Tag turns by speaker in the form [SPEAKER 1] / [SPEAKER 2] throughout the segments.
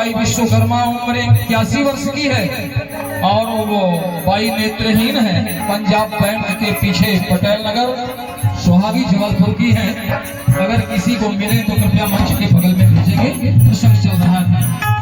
[SPEAKER 1] By Vishwakarma उम्र 81 वर्ष की है और वो बाई नेत्रहीन है। पंजाब बैंक के पीछे पटेल नगर सुहागी जबलपुर की है। अगर किसी को मिले तो कृपया मंच के बगल में भेजेंगे। प्रसंग चल रहा है।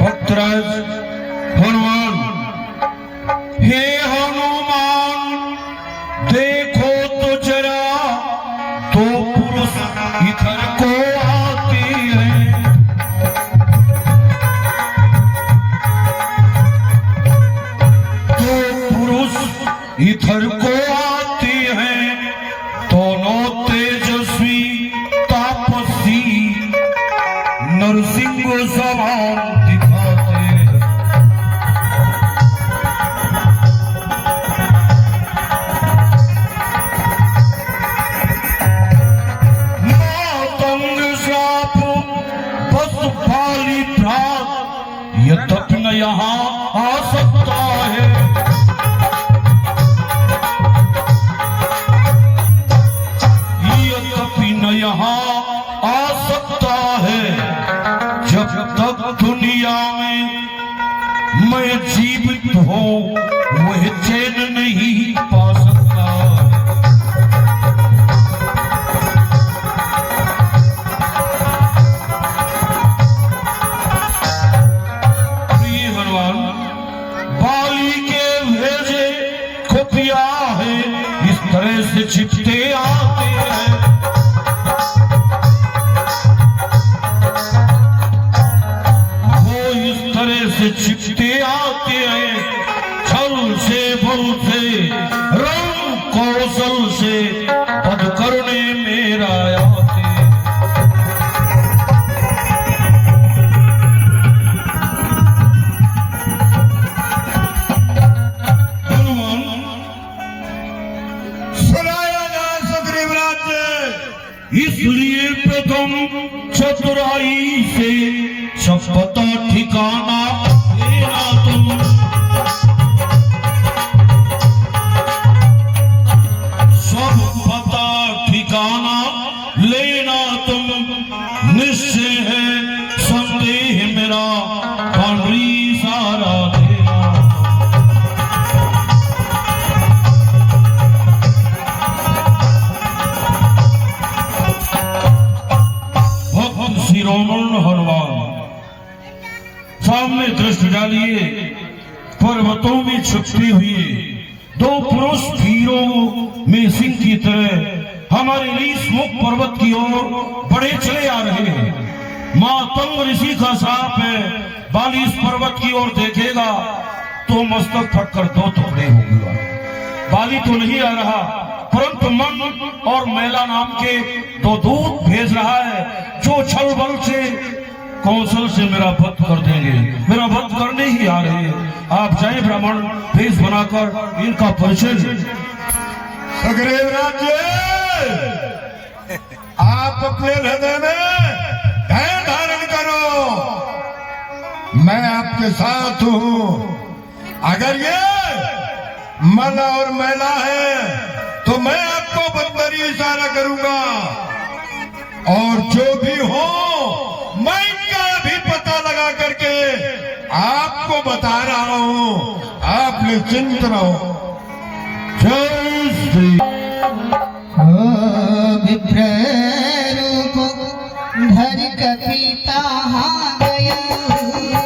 [SPEAKER 2] भक्तराज हनुमान, हे हनुमान देखो तो जरा, तो पुरुष इधर को आते हैं। तो पुरुष इधर को आते हैं, दोनों तेजस्वी तापसी नरसिंह समान दिखाते हैं। मातंग साप बस फाली भ्रात, यद्यपि न यहाँ आ सकता है। यद्यपि न यहाँ आ सकता है, जब तक दुनिया में मैं जीवित हूँ वह चैन नहीं पा सकता। प्रिय हनुमान, बाली के भेजे खुफिया है, इस तरह से छिपते आते हैं। छिपते आते हैं, छल से बल से रंग कौशल से पद करने मेरा आते। हनुमान, सुनाया जाए सुग्रीव राज्य, इसलिए प्रथम चतुराई से सब पता ठिकाना लेना तुम। सब पता ठिकाना लेना तुम, निश्चय है संदेह मेरा पांडरी सारा देना। भक्त शिरोमणि हनुमान सामने दृष्टि डालिए। पर्वतों में छुपी हुई दो पुरुष वीरों में सिंह की तरह हमारे नीसमुख पर्वत की ओर बढ़े चले आ रहे हैं। मातंग ऋषि का साप है, बाली इस पर्वत की ओर देखेगा तो मस्तक फटकर दो टुकड़े होगा। बाली तो नहीं आ रहा, परंतु मन और मैला नाम के दो दूत भेज रहा है, जो छल बल से कौशल से मेरा वध कर देंगे। मेरा वध करने ही आ रहे हैं। आप जाए ब्राह्मण भेष बनाकर इनका परिचय।
[SPEAKER 3] सुग्रीव राज्य, आप अपने हृदय में धैर्य धारण करो, मैं आपके साथ हूं। अगर ये मल और मैला है तो मैं आपको बंदरी इशारा करूंगा, और जो भी हो मैं इनका भी पता लगा करके आपको बता रहा हूं। आप निश्चिंत रहो। जय श्री
[SPEAKER 4] विप्र रूप धर कपिता गया।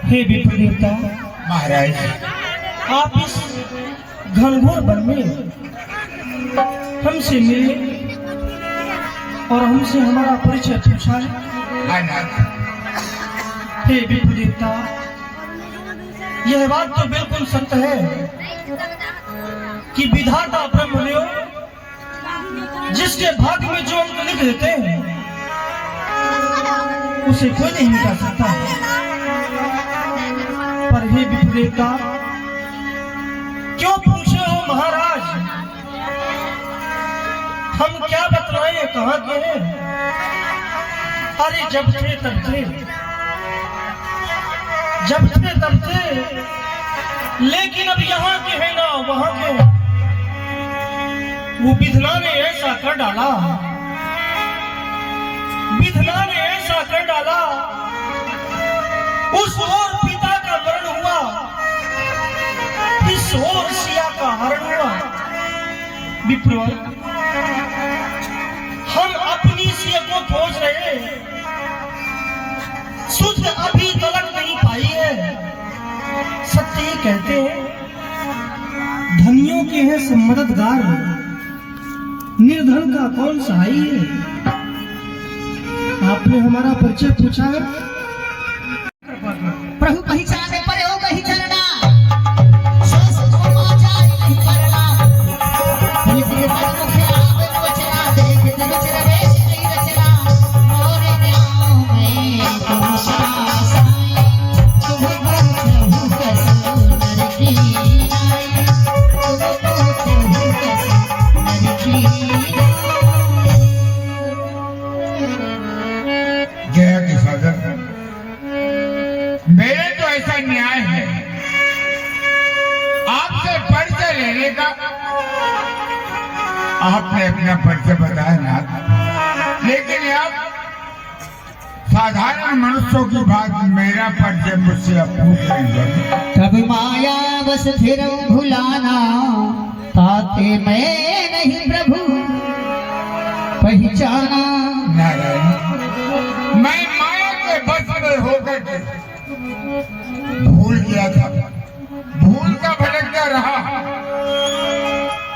[SPEAKER 2] हे विप्र देवता
[SPEAKER 3] महाराज,
[SPEAKER 2] आप इस घनघोर वन में हमसे मिले और हमसे हमारा परिचय पूछा। हे विप्र देवता, यह बात तो बिल्कुल सत्य है कि विधाता ब्रह्मदेव जिसके भाग्य में जो अंक लिख देते हैं उसे कोई नहीं मिटा सकता। पर हे विप्र देवता, क्यों पूछे हो महाराज, हम क्या बतलाएं कहाँ के हैं? अरे जब थे तब थे, जब थे तब थे, लेकिन अब यहाँ के हैं ना वहां के। वो विधना ने ऐसा कर डाला, विधना ने ऐसा कर डाला, उस ओर पिता का मरण हुआ, इस ओर सिया का हरण हुआ। विप्र, हम अपनी सिया को खोज रहे, सुध अभी तलक नहीं पाई है। सत्य ही कहते हैं, धनियों के हैं सब मददगार, निर्धन का कौन सहाय है। आपने हमारा परिचय पूछा है,
[SPEAKER 4] प्रभु पहचाने पर हो कहीं चलना, सोच को जाए नहीं करना। इसलिए मन को खिलावे बचना, देख रचना वेश नहीं रचना। मोरे गाँव में तुम सासाई, तुम्हें पूछूं कैसे नरकी आई, तुम्हें पूछूं कैसे नरकी आई।
[SPEAKER 3] जय की सदर, मेरे तो ऐसा न्याय है, आपसे परिचय लेने का। आपने अपना परिचय बताया ना, लेकिन आप साधारण मनुष्यों की बात, मेरा परिचय मुझसे आप पूछ रहे हैं।
[SPEAKER 4] कब माया बस फिर भुलाना, ताते मैं नहीं प्रभु पहचाना।
[SPEAKER 3] नारायण, मैं माया के बस में होकर के भूल गया था, भूल का भटकता रहा,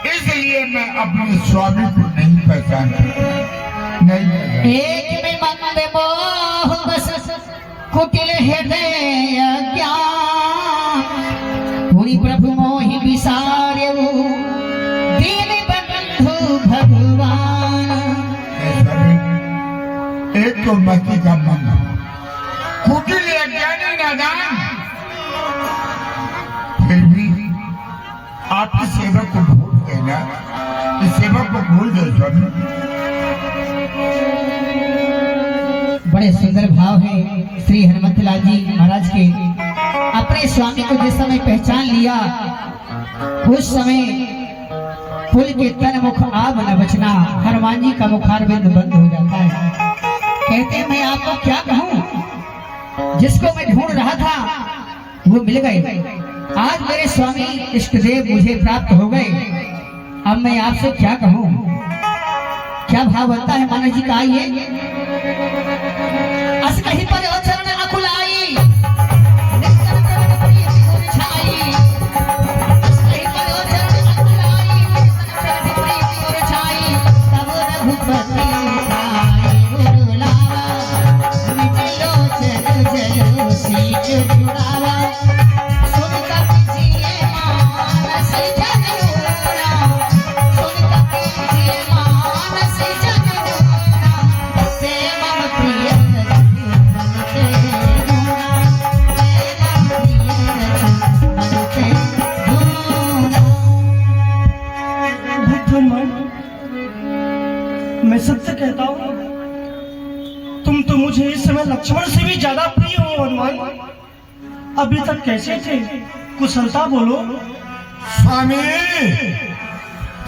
[SPEAKER 3] इसलिए मैं अपने स्वामी को नहीं पहचाना। नहीं,
[SPEAKER 4] एक में मंद मोह बस कुटिल हृदय ज्ञान, पुनि प्रभु मोहि विसार्यु दीन बंधु भगवान।
[SPEAKER 3] एक तो मति का मन, कुटिल अज्ञानी नादान, फिर भी आपकी सेवक को भूल गए ना, इस सेवक को भूल गए स्वामी।
[SPEAKER 4] बड़े सुंदर भाव है श्री हनुमंतलाल जी महाराज के। अपने स्वामी को जिस समय पहचान लिया, उस समय पुल के तन मुख आब न बचना, हनुमान जी का मुखारबिंद बंद हो जाता है। कहते हैं मैं आपको क्या कहूँ, जिसको मैं ढूंढ रहा था वो मिल गए। आज मेरे स्वामी इष्टदेव मुझे प्राप्त हो गए, अब मैं आपसे क्या कहूँ। क्या भाव बनता है मानव जी का। आइए अस कहीं पर हो चरण अकुलाई, निस्तर प्रगट प्रीति गुण छाई। अस कहीं पर हो चरण अकुलाई, निस्तर प्रगट प्रीति गुण छाई। तब रघुपति आई गुरु लावा, मिटिलो चल जलो सीच जुड़ावा। सुन कपि जिए मानस जन रोना, सुन कपि जिए मानस जन रोना। प्रेम प्रिय
[SPEAKER 5] मैं सत्य कहता हूँ, तुम तो मुझे इस समय लक्ष्मण से भी ज्यादा प्रिय हो हनुमान। अभी तक कैसे थे, कुशलता बोलो।
[SPEAKER 3] स्वामी,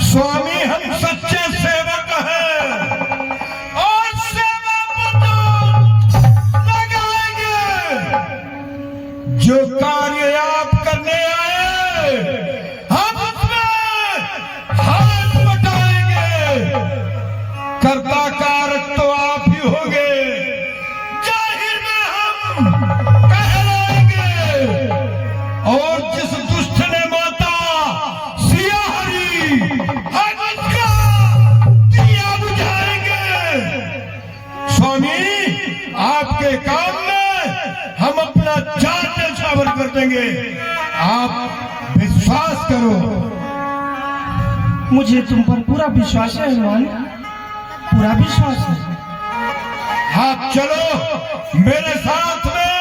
[SPEAKER 3] स्वामी हम सच्चे सेवक हैं और सेवा को लगाएंगे। जो कार्य आप करने आए, हम उसमें हाथ बटाएंगे। कर्ता कारक तो आप ही होंगे, जाहिर में हम कहलाएंगे। और जिस दुष्ट ने माता सिया हरी, हम उसका दिया बुझाएंगे। स्वामी, आपके काम में हम अपना जान न्यौछावर कर देंगे, आप विश्वास करो।
[SPEAKER 5] मुझे तुम पर पूरा विश्वास है हनुमान, पूरा विश्वास है।
[SPEAKER 3] आप चलो मेरे साथ में।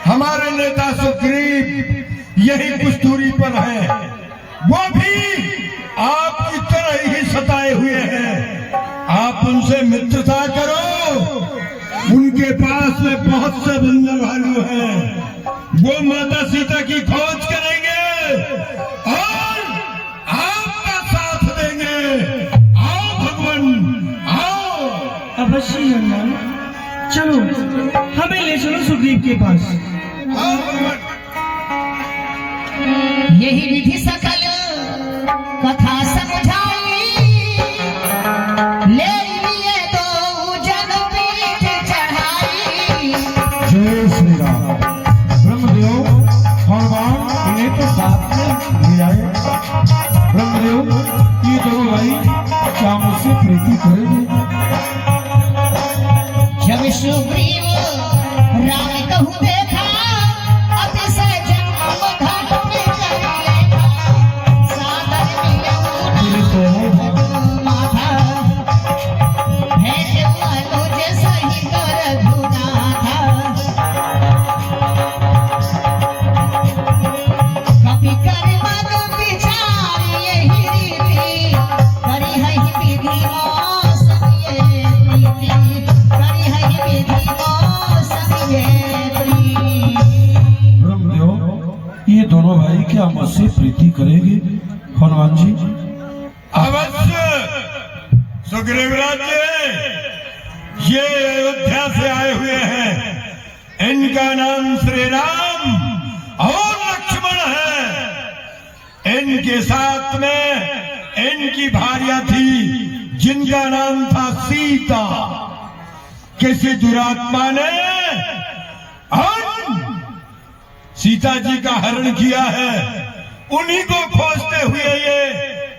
[SPEAKER 3] हमारे नेता सुग्रीव यही कुछ दूरी पर है, वो भी आपकी तरह ही सताए हुए हैं। आप उनसे मित्रता करो, उनके पास में बहुत से बंदर भालू हैं, वो माता सीता की खोज करेंगे और आपका साथ देंगे। आओ भगवान, आओ।
[SPEAKER 5] अवश्य हनुमान, चलो हमें ले चलो सुग्रीव के पास।
[SPEAKER 3] आओ भगवान।
[SPEAKER 4] यही विधि सकल कथा समझाई, ले लिए तो जन पीठ चढ़ाई।
[SPEAKER 2] जय श्री राम। ब्रह्मदेव हनुमान इन्हें तो साथ में ले आए। ब्रह्मदेव, ये दोनों भाई क्या मुझसे प्रीति करेंगे?
[SPEAKER 4] जब सुग्रीव राम कहूँ देखा, अतिशय जन्म घाट में चल लेखा। सादर मिलऊँ माथा, भेंट अनुज सहित रघुनाथा। कपि कर मन विचार यही रीति, करी है विधि मौसम ये प्रीति, करी है विधि मौसम ये प्रीति।
[SPEAKER 2] ब्रह्मदेव, ये दोनों भाई क्या मुझसे प्रीति करेंगे? हनुमान जी,
[SPEAKER 3] अवश्य सुग्रीवराज जी, ये अयोध्या से आए हुए हैं। इनका नाम श्री राम और लक्ष्मण है। इनके साथ में इनकी भार्या थी, जिनका नाम था सीता। किसी दुरात्मा ने सीता जी का हरण किया है, उन्हीं को खोजते हुए ये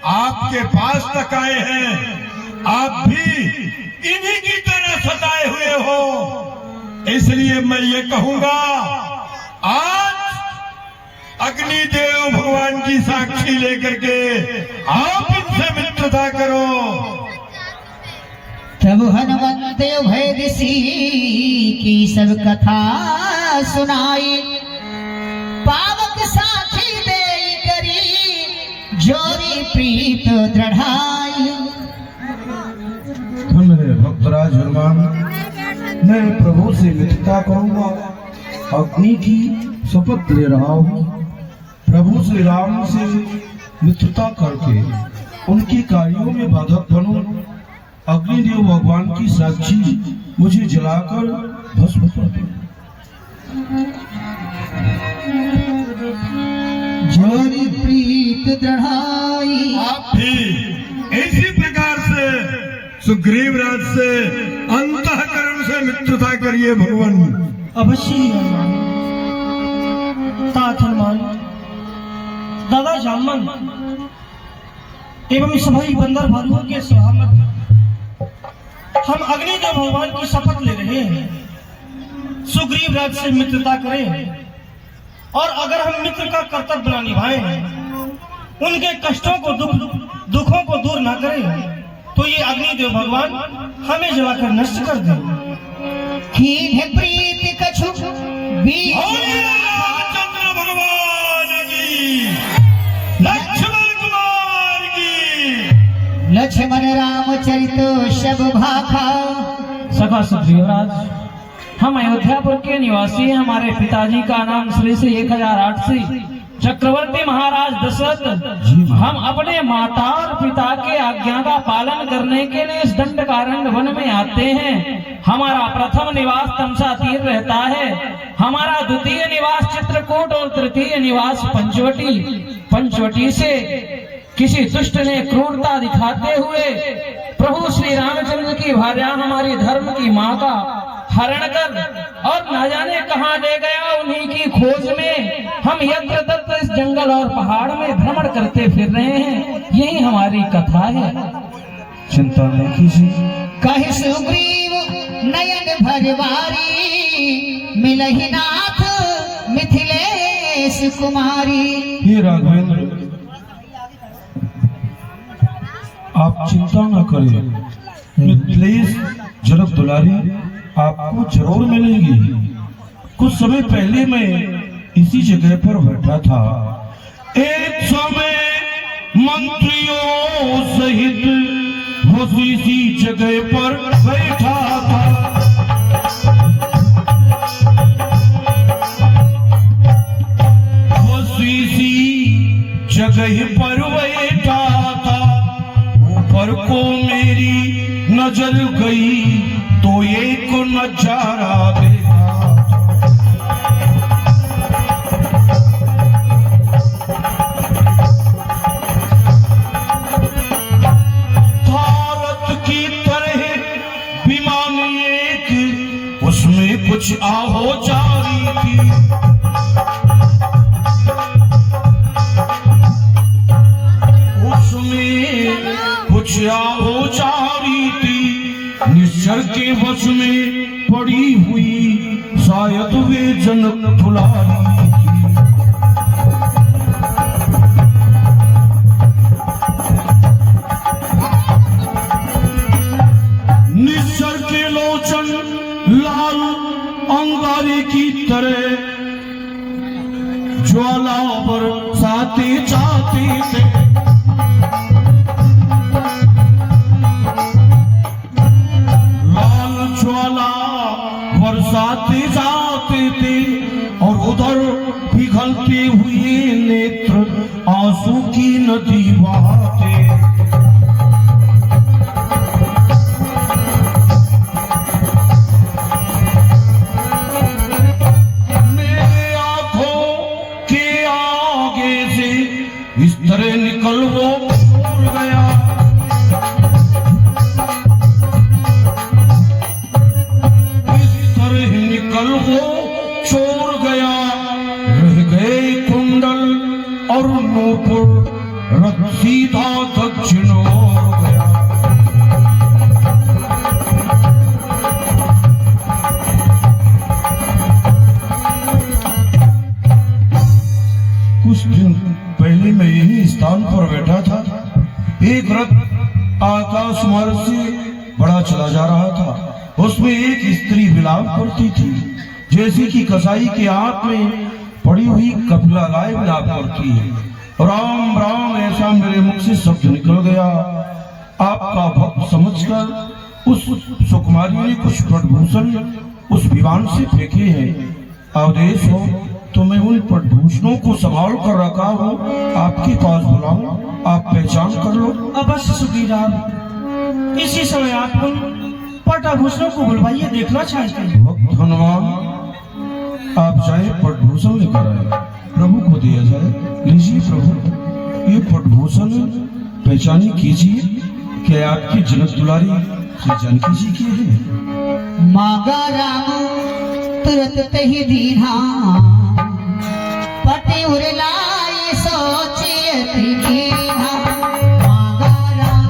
[SPEAKER 3] आपके पास तक आए हैं। आप भी इन्हीं की तरह सताए हुए हो, इसलिए मैं ये कहूंगा, आज अग्निदेव भगवान की साक्षी लेकर के आप इनसे मित्रता करो।
[SPEAKER 4] तब हनुमंत भय ऋषि की सब कथा सुनाई, पावक साखी दे करी जोरी प्रीत दृढ़ाई।
[SPEAKER 2] मेरे भक्तराज हनुमान, मैं प्रभु से मित्रता करूंगा, अग्नि की शपथ ले रहा हूँ। प्रभु श्री राम से मित्रता करके उनके कार्यों में बाधक बनूं। अग्निदेव भगवान की साक्षी मुझे जलाकर भस्म कर दो।
[SPEAKER 4] जोरी प्रीत दृढ़ाई।
[SPEAKER 3] आप भी इसी प्रकार से सुग्रीव राज से अंतःकरण से मित्रता करिए भगवान।
[SPEAKER 5] अवश्य ही हनुमान। तात हनुमान, दादा जामन एवं सभी बंदर भालुओं के सहमत हम अग्निदेव भगवान की शपथ ले रहे हैं, सुग्रीव राज से मित्रता करें, और अगर हम मित्र का कर्तव्य न निभाएं, उनके कष्टों को दुखों को दूर न करें, तो ये अग्निदेव भगवान हमें जलाकर नष्ट कर दें।
[SPEAKER 4] कीन प्रीत कछु बीच
[SPEAKER 3] रामचंद्र भगवान की, लक्ष्मण कुमार की।
[SPEAKER 4] लक्ष्मण रामचरित शब भाखा।
[SPEAKER 6] सखा सुग्रीवराज, हम अयोध्यापुर के निवासी हैं। हमारे पिताजी का नाम श्री से 1080 चक्रवर्ती महाराज दशरथ। हम अपने माता और पिता के आज्ञा का पालन करने के लिए इस दंडकारण्य वन में आते हैं। हमारा प्रथम निवास तमसा तीर रहता है, हमारा द्वितीय निवास चित्रकूट और तृतीय निवास पंचवटी। पंचवटी से किसी दुष्ट ने क्रूरता दिखाते हुए प्रभु श्री रामचंद्र की भार्या हमारी धर्म की माँ का हरण कर और न जाने कहां ले गया। उन्हीं की खोज में हम यत्र तत्र इस जंगल और पहाड़ में भ्रमण करते फिर रहे हैं। यही हमारी कथा है।
[SPEAKER 2] चिंता नहीं कीजिए।
[SPEAKER 4] कहि सुग्रीव नयन भरवारी, मिलहि नाथ मिथिलेश कुमारी।
[SPEAKER 2] हे राघवेंद्र, आप चिंता न करें। मिथिलेश जनक दुलारी आपको जरूर मिलेंगी। कुछ समय पहले मैं इसी जगह पर बैठा था। एक समय मंत्रियों सहित इसी जगह पर बैठा था। इसी जगह पर बैठा था। ऊपर को मेरी नजर गई तो एक नजारा देखा। भारत की तरह विमान एक, उसमें कुछ आहो जारी थी। उसमें कुछ आहो जारी थी। निश्चर के वश में पड़ी हुई शायद वे जनक दुलारी थी। निश्चर के लोचन लाल अंगारे की तरह ज्वाला बरसाते जाते थे। ज्वाला बरसाते जाते थे और उधर पिघलते हुए नेत्र आंसू की नदी बहाते। मेरे आंखों के आगे से इस तरह निकल वो उड़ गया। निकल वो छोड़ गया। रह और नूपुर रथ सीधा दक्षिण ओर गया। कुछ दिन पहले मैं यही स्थान पर बैठा था। एक रथ आकाश मार्ग से बड़ा चला जा रहा था। उसमें एक स्त्री विलाप करती थी, जैसे कि कसाई के हाथ में पड़ी हुई कपिला गाय विलाप करती है। राम राम ऐसा मेरे मुख से शब्द निकल गया। आपका भक्त समझकर उस सुकुमारी ने कुछ पटभूषण उस विमान से फेंके हैं। आदेश हो तो मैं उन पटभूषणों को संभाल कर रखा हूँ, आपके पास बुलाऊं, आप पहचान कर लो।
[SPEAKER 5] अवश्य सुग्रीव, इसी समय आप उन पटाभूषणों को बुलवाइए, देखना चाहते हैं।
[SPEAKER 2] भक्त हनुमान, आप चाहे पटभूषण लेकर आए, प्रभु को दिया जाए। लीजिए प्रभु, ये पटभूषण पहचानी कीजिए, क्या आपकी जनक दुलारी श्री जानकी जी के हैं?
[SPEAKER 4] मागा राम तुरंत ही दीना पटे उरलाए सोचे दीना। मागा राम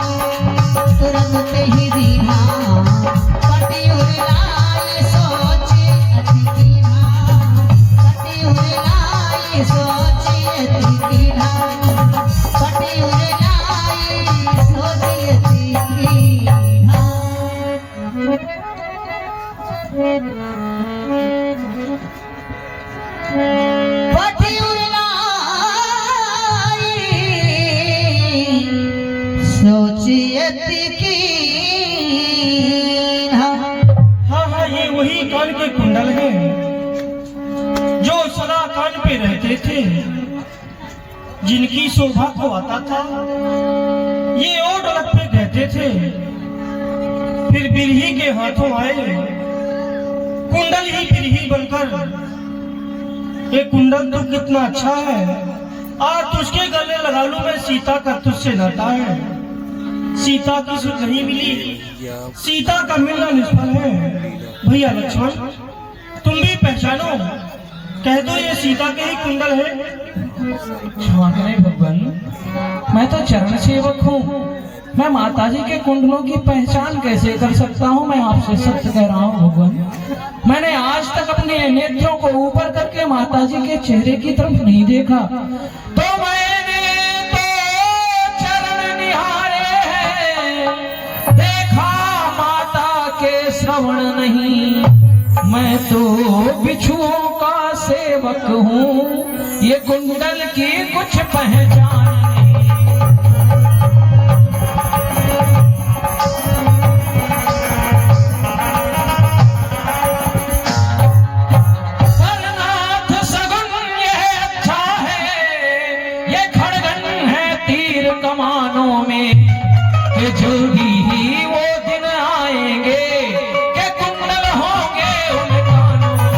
[SPEAKER 4] तुरंत ही दीना पटे उरलाए सोचे दीना। पटे उरलाए सोचे दीना। पटे उरलाए सोचे दीना। पटी उड़ाई सोचियत की।
[SPEAKER 5] हाँ, ये वही कान के कुंडल हैं जो सदा कान पे रहते थे, जिनकी शोभा को आता था। ये ओट लग पे रहते थे, फिर बिरही के हाथों आए कुंडल ही बिरही बनकर। ये कुंडल तो कितना अच्छा है, आज तुझके गले लगा लूं मैं, सीता का तुझसे नाता है। सीता की सुध नहीं मिली, सीता का मिलना निष्फल है। भैया लक्ष्मण, तुम भी पहचानो, कह दो ये सीता के ही कुंडल है।
[SPEAKER 6] क्षमा करें भगवान, मैं तो चरण सेवक हूँ, मैं माताजी के कुंडलों की पहचान कैसे कर सकता हूँ? मैं आपसे सत्य कह रहा हूँ भगवान, मैंने आज तक अपने नेत्रों को ऊपर करके माताजी के चेहरे की तरफ नहीं देखा। तो मैंने तो चरण निहारे हैं, देखा माता के श्रवण नहीं। मैं तो बिच्छुओं का सेवक हूँ, ये कुंडल की कुछ पहचान नहीं। कमानों में जल्दी ही वो दिन आएंगे कि कुंडल होंगे उन कानों में।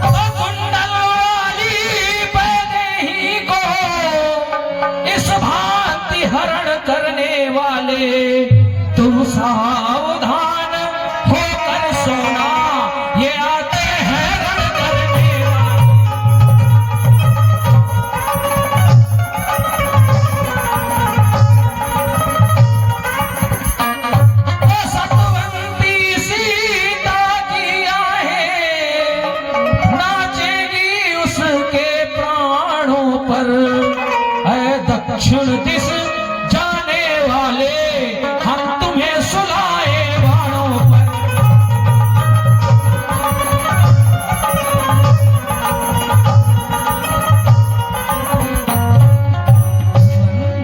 [SPEAKER 6] तो कुंडल वाली बैदेही को इस भांति हरण करने वाले तुम सावधान होकर सोना, ये आते हैं रण करने वाले। सतवंती सीता की आहें नाचेगी उसके प्राणों पर। ऐ दक्षिण दिश जाने वाले, हम तुम्हें सुलाए बाणों पर।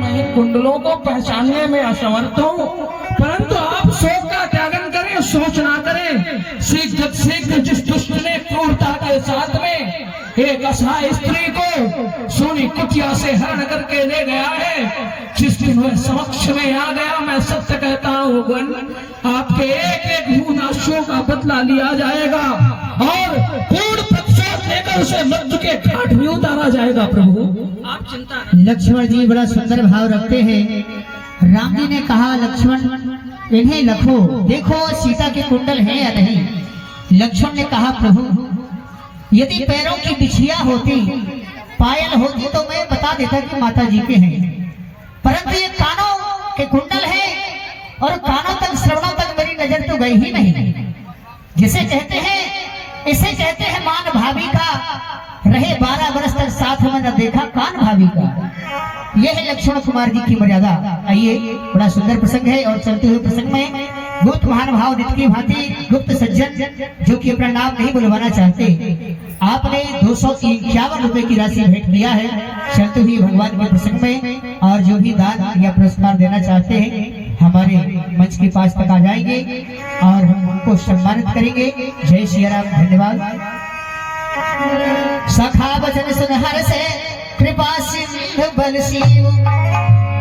[SPEAKER 6] मैं कुंडलों को पहचानने में असमर्थ हूँ, परंतु आप शोक का त्यागन करें, सोच ना करें। शीघ्र जिस दुष्ट ने क्रूरता के साथ में एक असहाय स्त्री को सोनी कुटिया से हरण करके ले गया है, जिस दिन वह समक्ष में आ गया, मैं सत्य कहता हूँ गण, आपके एक एक बूंद आंसुओं का बदला लिया जाएगा और पूर्ण प्रतिशोध लेकर उसे मृत्यु के घाट में उतारा जाएगा। प्रभु आप चिंता न।
[SPEAKER 4] लक्ष्मण जी बड़ा सुंदर भाव रखते हैं। राम जी ने कहा, लक्ष्मण इन्हें लखो, देखो सीता के कुंडल हैं या नहीं। लक्ष्मण ने कहा प्रभु यदि पैरों की बिछिया होती, पायल होती तो मैं बता देता कि माता जी के हैं, परंतु ये कानों के कुंडल है और कानों तक श्रवणों तक मेरी नजर तो गई ही नहीं। जिसे कहते हैं, इसे कहते हैं मान भाभी का, रहे 12 वर्ष तक साथ में न देखा कान भाभी का। यह है लक्ष्मण कुमार जी की मर्यादा। आइए, बड़ा सुंदर प्रसंग है और चलते हुए प्रसंग में गुप्त महानुभाव नित्य की भांति गुप्त सज्जन जो कि अपना नाम नहीं बुलवाना चाहते, आपने 251 रुपए की राशि भेंट किया है। चलते हुए भगवान के प्रसंग में और जो भी दान या पुरस्कार देना चाहते हैं हमारे मंच के पास तक आ जाएंगे और हम उनको सम्मानित करेंगे। जय श्री राम, धन्यवाद। सखा वचन सुन हर से कृपा सिंधु बल शिव,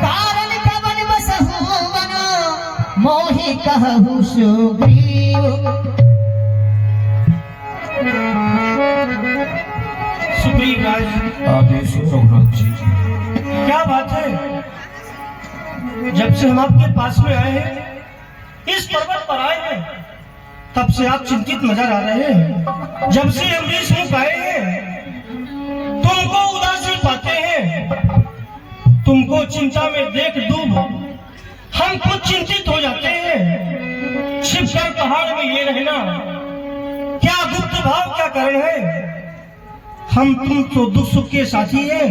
[SPEAKER 4] कारण कवन बसहु मनो मोहि कहु सुग्रीव।
[SPEAKER 5] सुग्रीव राज,
[SPEAKER 2] आदेश रघुनाथ जी।
[SPEAKER 5] क्या बात है, जब से हम आपके पास में आए हैं, इस पर्वत पर आए हैं, तब से आप चिंतित नजर आ रहे हैं। जब से हम इस मुख आए हैं, तुमको उदासी पाते हैं, तुमको चिंता में देख डूब हम खुद चिंतित हो जाते हैं। छिपकर पहाड़ में ये रहना क्या गुप्त भाव, क्या कारण है? हम तुम तो दुख सुख के साथी हैं,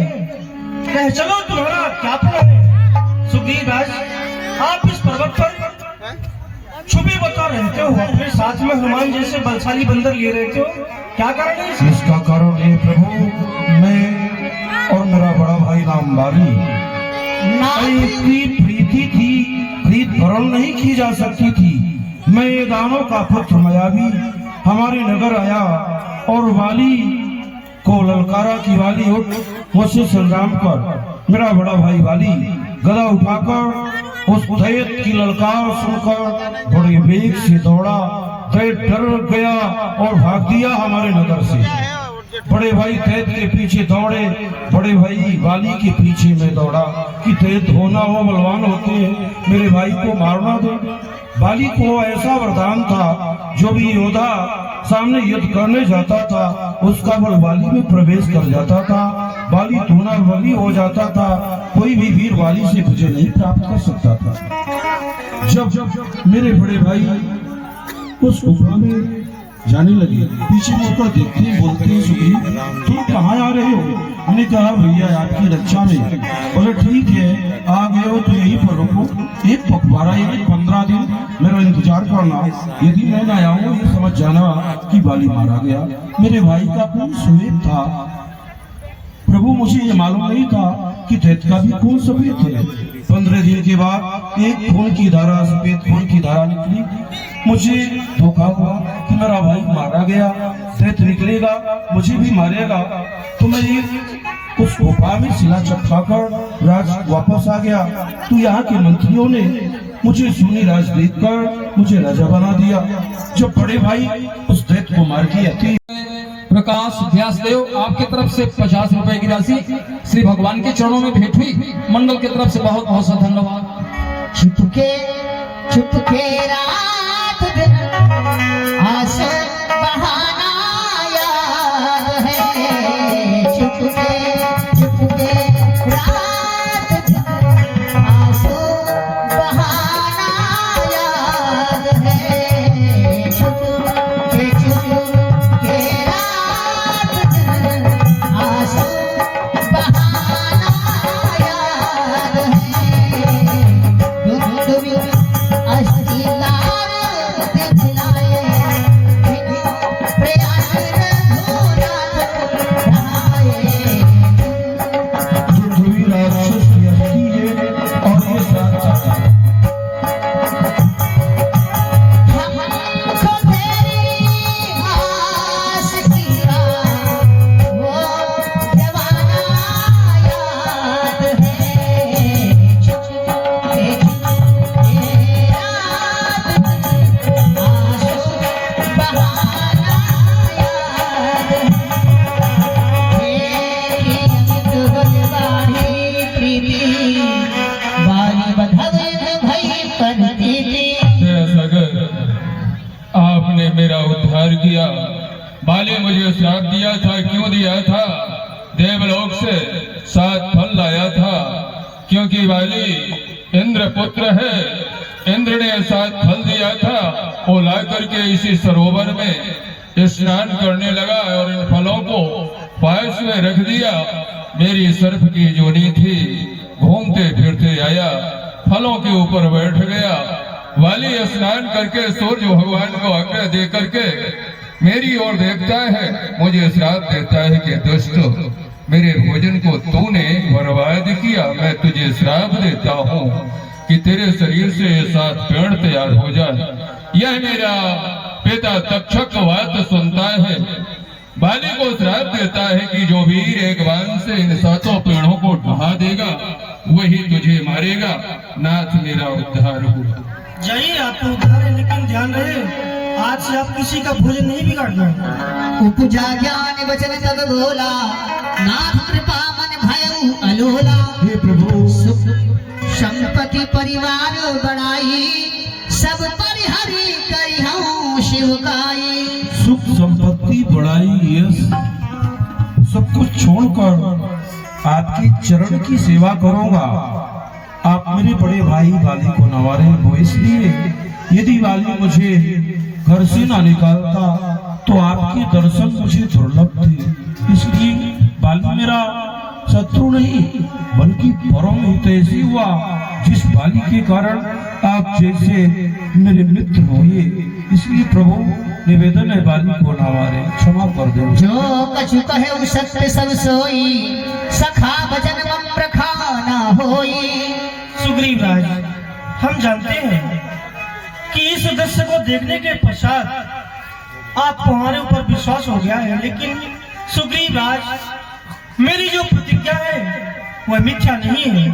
[SPEAKER 5] कह चलो तुम्हारा क्या प्रण है? सुग्रीव राज, आप इस पर्वत पर छुपे बता रहते हो, अपने साथ में हनुमान जैसे बलशाली बंदर लिए रहते हो, क्या कारण है इसका?
[SPEAKER 2] इसका कारण है प्रभु, मैं और मेरा बड़ा भाई रामबाली इतनी प्रीति थी, प्रीत भरण नहीं की जा सकती थी। मैं दानों का पुत्र मायावी हमारे नगर आया और वाली को ललकारा की वाली उठ मुझसे संग्राम कर। मेरा बड़ा भाई वाली गदा उठाकर उस दैत्य की ललकार सुनकर बड़े वेग से दौड़ा। दैत्य डर गया और भाग दिया हमारे नगर से। बड़े भाई दैत्य के पीछे दौड़े, बड़े भाई वाली के पीछे मैं दौड़ा कि दैत्य होना हो, बलवान होते हैं, मेरे भाई को मारना दो। वाली को ऐसा वरदान था, जो भी योद्धा सामने युद्ध करने जाता था उसका बल वाली में प्रवेश कर जाता था, वाली धूना बली हो जाता था, कोई भी वीर वाली से विजय नहीं प्राप्त कर सकता था। जब मेरे बड़े भाई उस गुफा में जाने लगे, पीछे मुड़कर देखते हैं, बोलते हैं सुग्रीव तुम कहाँ आ रहे हो? मैंने कहा भैया आपकी रक्षा में। बोले ठीक है, आ गए हो तो यहीं पर रुको, एक पखवाड़ा यानी 15 दिन मेरा इंतजार करना, यदि मैं न आऊँ ये समझ जाना कि वाली मारा गया। मेरे भाई का खून सफेद था प्रभु, मुझे ये मालूम नहीं था कि दैत्य का भी खून सफेद है। 15 दिन के बाद एक खून की धारा, सफेद खून की धारा निकली। मुझे धोखा हुआ कि मेरा भाई मारा गया, दैत्य निकलेगा मुझे भी मारेगा। तो मैं उस गुफा में शिला चटकाकर राज वापस आ गया। तो यहाँ के मंत्रियों ने मुझे सुनी राज देकर मुझे राजा बना दिया। जब बड़े भाई उस दैत्य को मार के आते
[SPEAKER 1] प्रकाश व्यासदेव आपकी तरफ से 50 रुपए की राशि श्री भगवान के चरणों में भेंट हुई। मंडल की तरफ से बहुत बहुत सा धन्यवाद।
[SPEAKER 4] चुपके रात दिन आंसू बहाना याद है। चुपके रात दिन आंसू बहाना याद है। चुपके रात दिन आंसू बहाना याद है। डूबी अश्लीलार दिखलाए
[SPEAKER 1] ने मेरा उद्धार किया। बाली मुझे श्राप दिया था, क्यों दिया था? देवलोक से 7 फल लाया था, क्योंकि बाली इंद्र पुत्र है। इंद्र ने 7 फल दिया था, वो ला करके इसी सरोवर में स्नान करने लगा और इन फलों को पायस में रख दिया। मेरी सर्प की जोड़ी थी, घूमते फिरते आया, फलों के ऊपर बैठ गया। वाली स्नान करके सूर्य भगवान को आज्ञा दे करके मेरी ओर देखता है, मुझे श्राप देता है कि दुष्ट, मेरे भोजन को तूने बर्बाद किया। मैं तुझे श्राप देता हूँ कि तेरे शरीर से 7 पेड़ तैयार हो जाए। यह मेरा पिता तक्षक बात सुनता है, बाली को श्राप देता है कि जो वीर एक बाण से इन 7 पेड़ों को ढहा देगा वही तुझे मारेगा। नाथ मेरा उद्धार हुआ।
[SPEAKER 5] जाइए, आपको उद्धार है, लेकिन ध्यान रहे आज से आप किसी का भोजन नहीं बिगाड़ना।
[SPEAKER 4] उपजा ज्ञान वचन तब बोला, नाथ कृपा मन भयउ अलोला।
[SPEAKER 2] हे प्रभु,
[SPEAKER 4] सुख संपत्ति परिवार बढ़ाई, सब परिहरि करिहउँ शिव गाई।
[SPEAKER 2] सुख संपत्ति बढ़ाई, यश सब कुछ छोड़कर आपके चरण की सेवा करूंगा। आप मेरे बड़े भाई बाली को नवारे हो, इसलिए यदि बाली मुझे घर से ना निकालता तो आपके दर्शन मुझे दुर्लभ थे। इसलिए बाली मेरा शत्रु नहीं बल्कि परम हितैषी हुआ, जिस बाली के कारण आप जैसे मेरे मित्र हुए। इसलिए प्रभु निवेदन है, बाली को नवारे क्षमा कर दो।
[SPEAKER 4] जो कछु कहे सत्य सब सोई, सखा भजन मम प्रखा न होई।
[SPEAKER 5] सुग्रीव राज, हम जानते हैं कि इस दृश्य को देखने के पश्चात आपको हमारे ऊपर विश्वास हो गया है, लेकिन सुग्रीव राज, मेरी जो प्रतिज्ञा है वह मिथ्या नहीं है।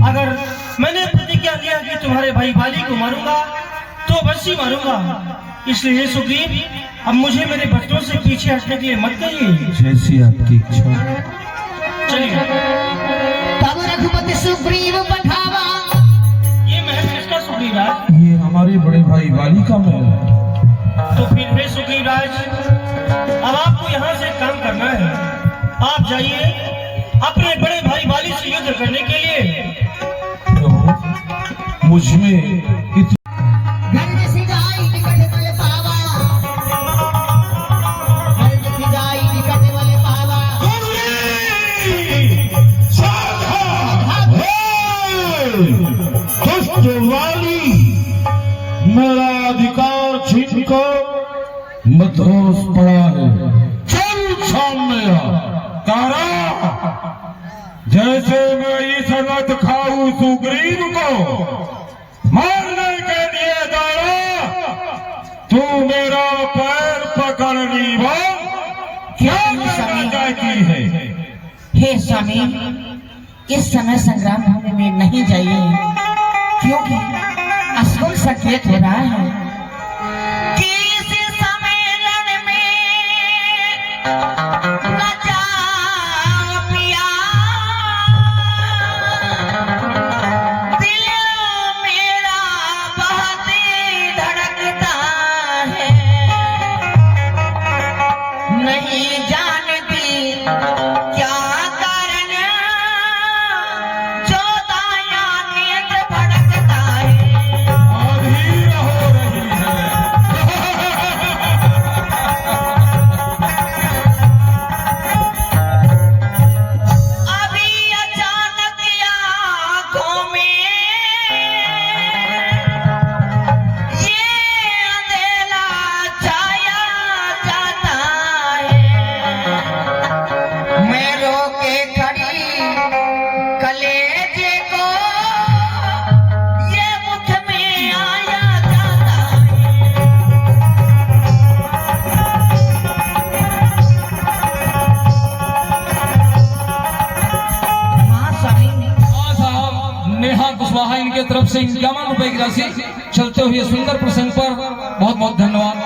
[SPEAKER 5] अगर मैंने प्रतिज्ञा लिया कि तुम्हारे भाई बाली को मारूंगा तो अवश्य मारूंगा। इसलिए सुग्रीव, अब मुझे मेरे बच्चों से पीछे हटने के लिए मत कहिए।
[SPEAKER 2] जैसी आपकी इच्छा।
[SPEAKER 5] चलिए।
[SPEAKER 4] तब रघुपति सुग्रीव पठावा,
[SPEAKER 5] ये महल किसका सुग्रीव राज?
[SPEAKER 2] ये हमारे बड़े भाई बाली का महल है।
[SPEAKER 5] तो फिर वे सुग्रीव राज, अब आपको यहाँ से काम करना है। आप जाइए अपने बड़े भाई बाली से युद्ध करने के लिए।
[SPEAKER 2] प्रभु, मुझ में
[SPEAKER 4] गर्ज सिजाई निकट बल पावा, गर्ज सिजाई निकट बल पावा।
[SPEAKER 2] दुष्ट वाली, मेरा अधिकार छीनकर मधोस पड़ा है। चल सामने आ। तारा, जैसे मैं इस रथ खाऊ सुग्रीव को मारने के लिए दौड़ा, तू मेरा पैर पकड़नी वो क्या करना चाहती है?
[SPEAKER 4] हे स्वामी, इस समय संग्राम भूमि में नहीं जाइए, क्योंकि अशुभ संकेत हो रहा है कि इस समय रण में न जाओ पिया। दिल मेरा बहुत धड़कता है, नहीं जानती क्या कारण जो दाया नेत्र भड़कता है।
[SPEAKER 2] अधीर हो रही है।
[SPEAKER 4] अभी अचानक आँखों में ये अंधेरा छाया जाता है। मैं रोके खड़ी कलेजे को ये मुख में आया जाता है। हाँ स्वामी,
[SPEAKER 1] साहब नेहा कुशवाहा इनके तरफ से 51 रुपए की राशि चलते हुए सुंदर प्रसंग पर बहुत बहुत धन्यवाद।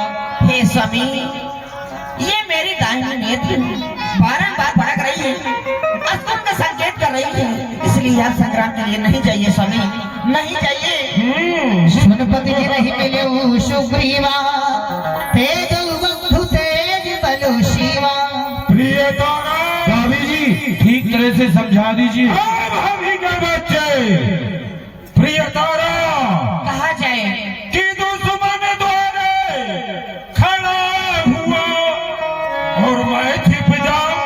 [SPEAKER 4] हे स्वामी, ये मेरी दाहिनी नेत्र बारंबार भड़क रही है, अशुभ का संकेत कर रही है। इसलिए आप संग्राम के लिए नहीं जाइए स्वामी, नहीं जाइए। सुनपति जी नहीं मिले सुग्रीवा,
[SPEAKER 2] से समझा दीजिए। अब हम ही के बच्चे प्रिय तारा
[SPEAKER 4] कहा जाए
[SPEAKER 2] कि दुश्मन द्वारे खड़ा हुआ और मैं छिप जाऊं।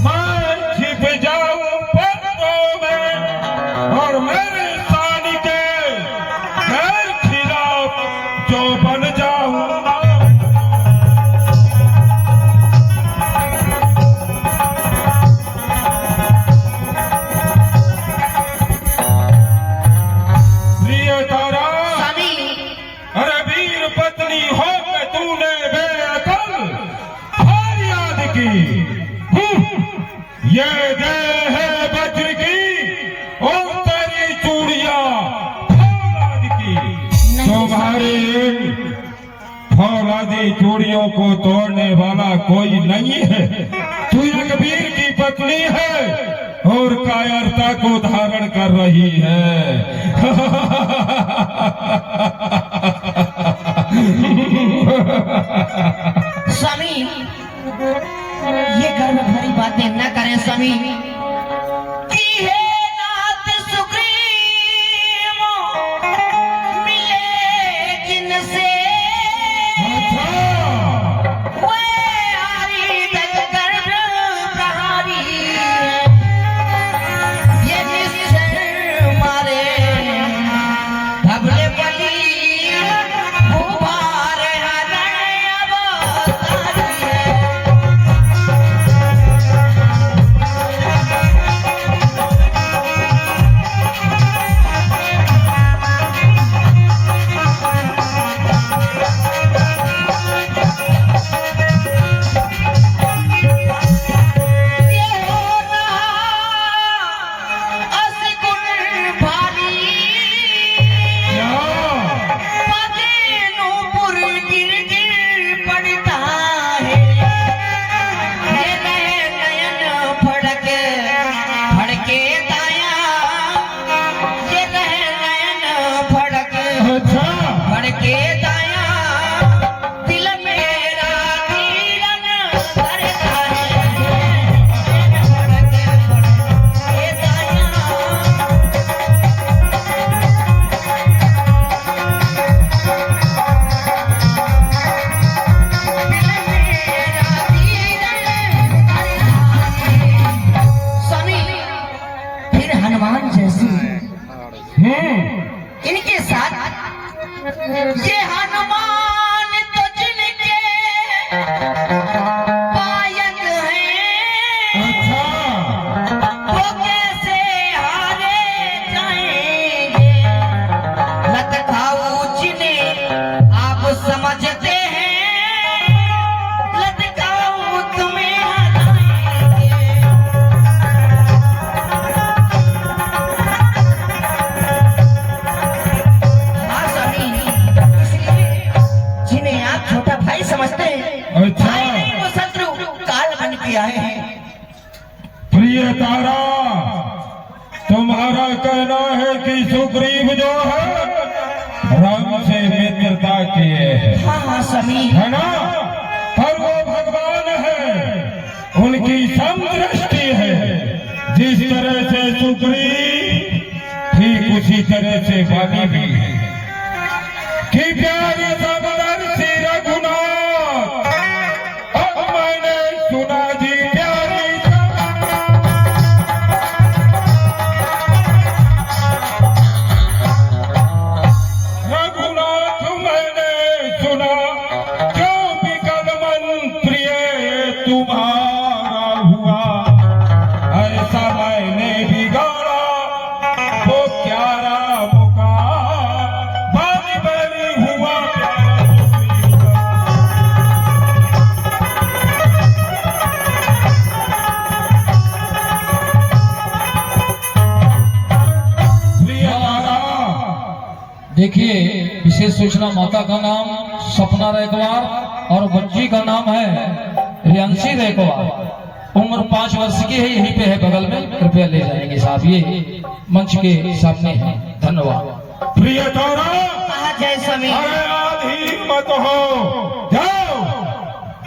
[SPEAKER 2] मैं छिप जाऊं पर्दों में और मेरे सानी के गैर खिलाफ जो बन जाऊं। प्रिय तारा
[SPEAKER 4] स्वामी
[SPEAKER 2] अरे वीर पत्नी हो के तूने बेअकल हार याद की। ये देह है वज्र की और तेरी चूड़ियां फौलाद की। तुम्हारी फौलादी चूड़ियों को तोड़ने वाला कोई नहीं है। तू एक वीर की पत्नी है और कायरता को धारण कर रही है।
[SPEAKER 4] स्वामी ये गर्व भरी बातें न करें स्वामी। कि हे नाथ सुग्रीव मिले जिनसे वे हरि तक गर्भ प्रहारी ये निश्चय मारे धबले बली उबार हरण अवतारी है। इनके साथ ये हनुमान तो जिनके पायक हैं वो कैसे हारे जाएंगे। लतखाऊ जिन्हें आप समझते हैं लतखाऊ तुम्हें हराएंगे। जिन्हें आप छोटा भाई समझते हैं भाई नहीं वो शत्रु काल बन के आए हैं।
[SPEAKER 2] प्रिय तारा तुम्हारा कहना है कि सुग्रीव जो है राम से मित्रता किए है।
[SPEAKER 4] हाँ स्वामी
[SPEAKER 2] है ना। पर वो भगवान है उनकी समदृष्टि है। जिस तरह से सुग्रीव ठीक उसी तरह से बाली भी है कि प्यारे समदर्शी रघुनाथ। अब मैंने सुना जी प्यारी रघुनाथ मैंने सुना क्यों विकल मन प्रिय तुम्हारा हुआ। ऐसा मैंने बिगाड़ा वो प्यारा मुका बाली बाली हुआ प्रिय तारा।
[SPEAKER 1] देखिए विशेष सूचना, माता का नाम सपना रेकवार और बच्ची का नाम है रियांशी रेकवार। उम्र 5 वर्ष की है, यहीं पे है बगल में, कृपया ले जाएंगे साहब, ये मंच के सामने है। धन्यवाद।
[SPEAKER 2] प्रिय तारा
[SPEAKER 4] कहा जय स्वामी।
[SPEAKER 2] अरे आधी
[SPEAKER 3] मत हो, जाओ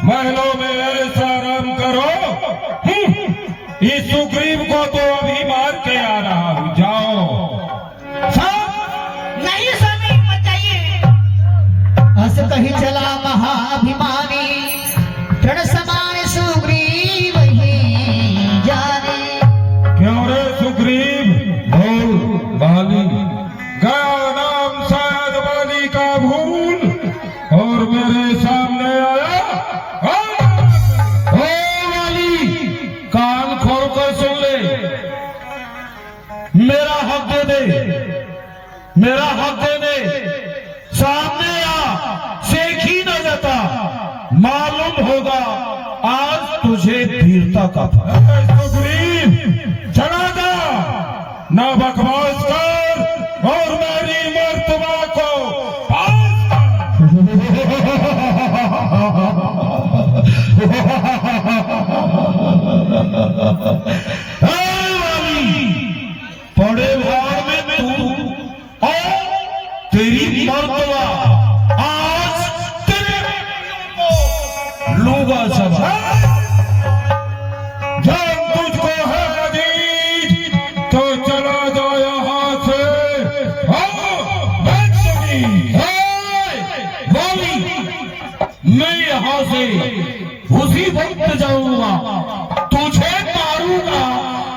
[SPEAKER 3] महलों में ऐसा आराम करो। इस सुग्रीव को तो अभी मार के आ रहा हूं, जाओ।
[SPEAKER 4] नहीं स्वामी मत जाइए। हंस कही चला महाभिमानी, प्रण समान सुग्रीव ही जाने।
[SPEAKER 3] क्यों रे सुग्रीव, बोल। बाली गया नाम शायद बाली का भूल और मेरे सामने आया।
[SPEAKER 2] ओ वाली, कान खोल कर सुन ले, मेरा हक दे दे, मेरा हक दे दे। सामने आ, सेख ही न जाता, मालूम होगा आज तुझे वीरता का फल।
[SPEAKER 3] सुग्रीव चला जा, ना बकवास कर और मेरी मर्तबा को पास
[SPEAKER 2] बड़े भार में तू और तेरी मर्तबा आज तेरे को लूंगा सब।
[SPEAKER 3] जब तुझको है अजीज तो चला जा यहाँ से।
[SPEAKER 2] मैं यहाँ से उसी वक्त जाऊंगा, तुझे मारूंगा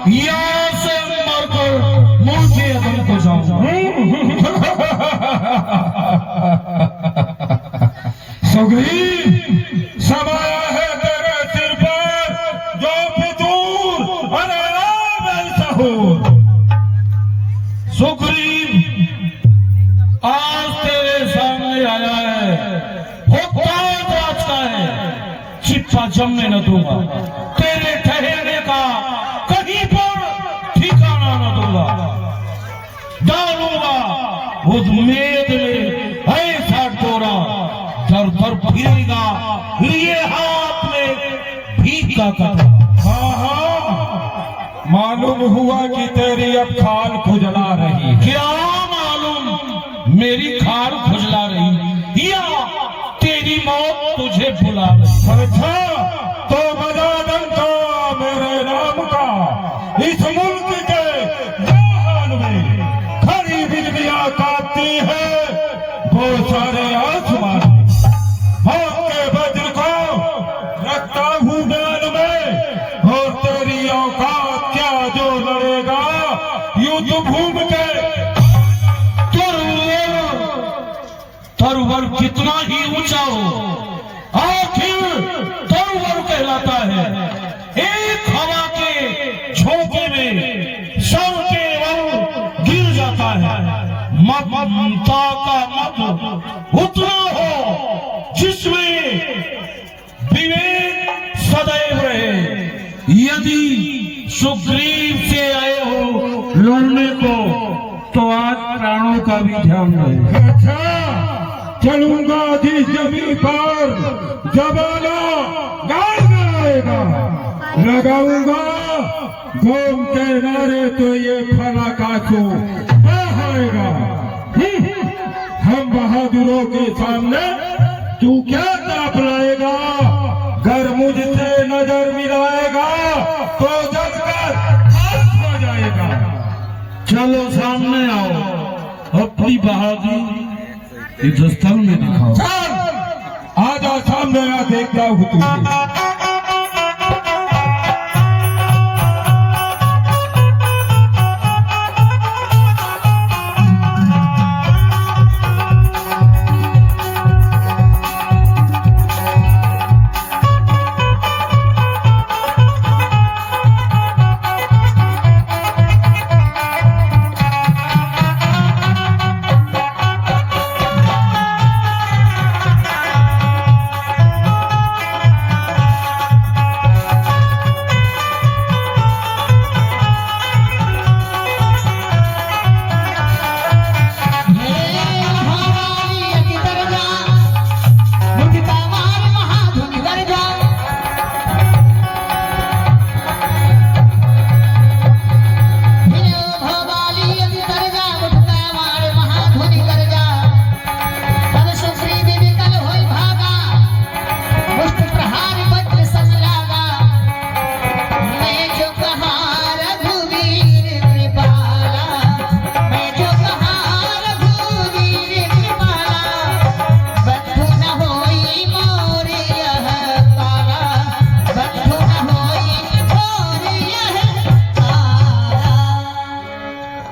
[SPEAKER 2] या से मरकर मुझे अदम को जाऊंगा।
[SPEAKER 3] सुग्रीव समाया है तेरे सिर पर जो फितूर सहूर।
[SPEAKER 2] सुग्रीव आज तेरे सामने आया है, हुक्काम राज का है, चिट्ठा जमने न दूंगा, तेरे ठहरने का कहीं पर ठिकाना न दूंगा। डालूंगा उम्मीद में ऐसा डोरा, दर दर फिरेगा लिए हाथ में भीख का कटोरा।
[SPEAKER 3] हाँ हाँ, मालूम हुआ कि तेरी अब खाल खुजला रही है।
[SPEAKER 2] क्या मालूम मेरी खाल खुजला रही या तेरी मौत तुझे बुला रही।
[SPEAKER 3] अच्छा तो बजा डंका मेरे नाम का, इस मुल्क के जहान में खड़ी बिजलियां काटती है वो सारे आसमान में। मौत के वज्र को रखता हूँ डाल में और तेरी औकात क्या जो लड़ेगा युद्ध भूमि के।
[SPEAKER 2] तरवर कितना ही ऊंचा हो, आखिर तरवर कहलाता है। एक हवा के झोंके में सर के बल गिर जाता है। ममता का मत उतना हो जिसमें विवेक सदैव रहे। यदि सुग्रीव से आए हो लड़ने को तो आज प्राणों का भी ध्यान रहे।
[SPEAKER 3] अच्छा चलूंगा जिस जमीन पर जबाना गाड़ लगाएगा, लगाऊंगा घूम के नारे तो ये फला काछो बहाएगा। हम बहादुरों के सामने तू क्या ताप लाएगा, घर मुझसे नजर मिलाएगा तो जलकर खाक हो जाएगा।
[SPEAKER 2] चलो सामने आओ, अपनी बहादुरी इस स्थल में दिखाओ।
[SPEAKER 3] चल आजा सामने आ, देखता हूँ तुझे।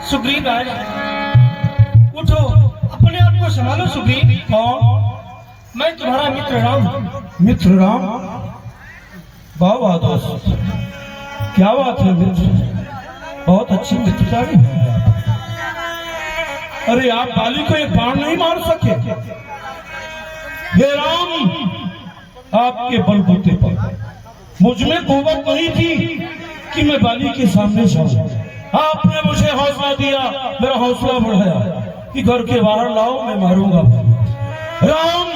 [SPEAKER 5] सुग्रीव राज, उठो, अपने आप को संभालो सुग्रीव।
[SPEAKER 2] कौन?
[SPEAKER 5] मैं तुम्हारा मित्र राम।
[SPEAKER 2] मित्र राम? वाह दोस्त, क्या बात है मित्र, बहुत अच्छी मित्रता है। अरे आप बाली को एक बाण नहीं मार सके? हे राम, आपके बलबूते पर मुझ में कुव्वत नहीं थी कि मैं बाली के सामने जाऊं। आपने मुझे हौसला दिया, मेरा हौसला बढ़ाया कि घर के बाहर लाओ, मैं मारूंगा। राम,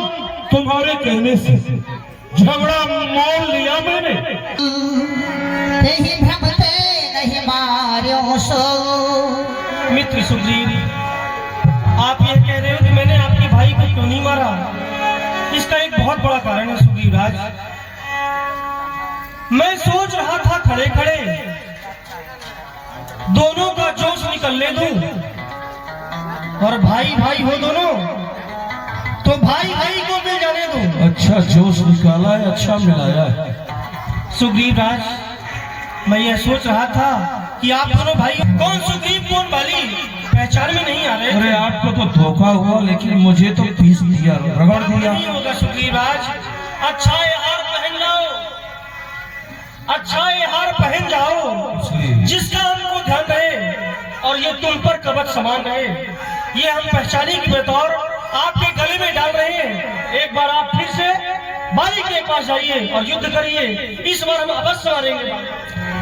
[SPEAKER 2] तुम्हारे कहने से झगड़ा मोल लिया मैंने।
[SPEAKER 4] नहीं भ्रमते नहीं मार्यो सो।
[SPEAKER 5] मित्र सुग्रीव, आप ये कह रहे हो कि मैंने आपके भाई को क्यों नहीं मारा? इसका एक बहुत बड़ा कारण है सुग्रीव राज। मैं सोच रहा था खड़े खड़े दोनों का जोश निकलने दूं, और भाई भाई हो दोनों तो भाई भाई को मिल जाने दूं।
[SPEAKER 2] अच्छा जोश निकाला है, अच्छा मिलाया है।
[SPEAKER 5] सुग्रीव राज, मैं यह सोच रहा था कि आप दोनों भाई, कौन सुग्रीव कौन बाली, पहचान में नहीं आ रहे।
[SPEAKER 2] अरे आपको तो धोखा हुआ, लेकिन मुझे तो पीस दिया, रगड़ दिया।
[SPEAKER 5] नहीं होगा सुग्रीव राज, अच्छा ये हार पहन जाओ, अच्छा ये हार पहन जाओ, जिसका हमको ध्यान रहे और ये तुम पर कवच समान रहे। ये हम पहचाने की बतौर आपके गले में डाल रहे हैं। एक बार आप फिर से बाली के पास जाइए और युद्ध करिए, इस बार हम अवश्य मारेंगे।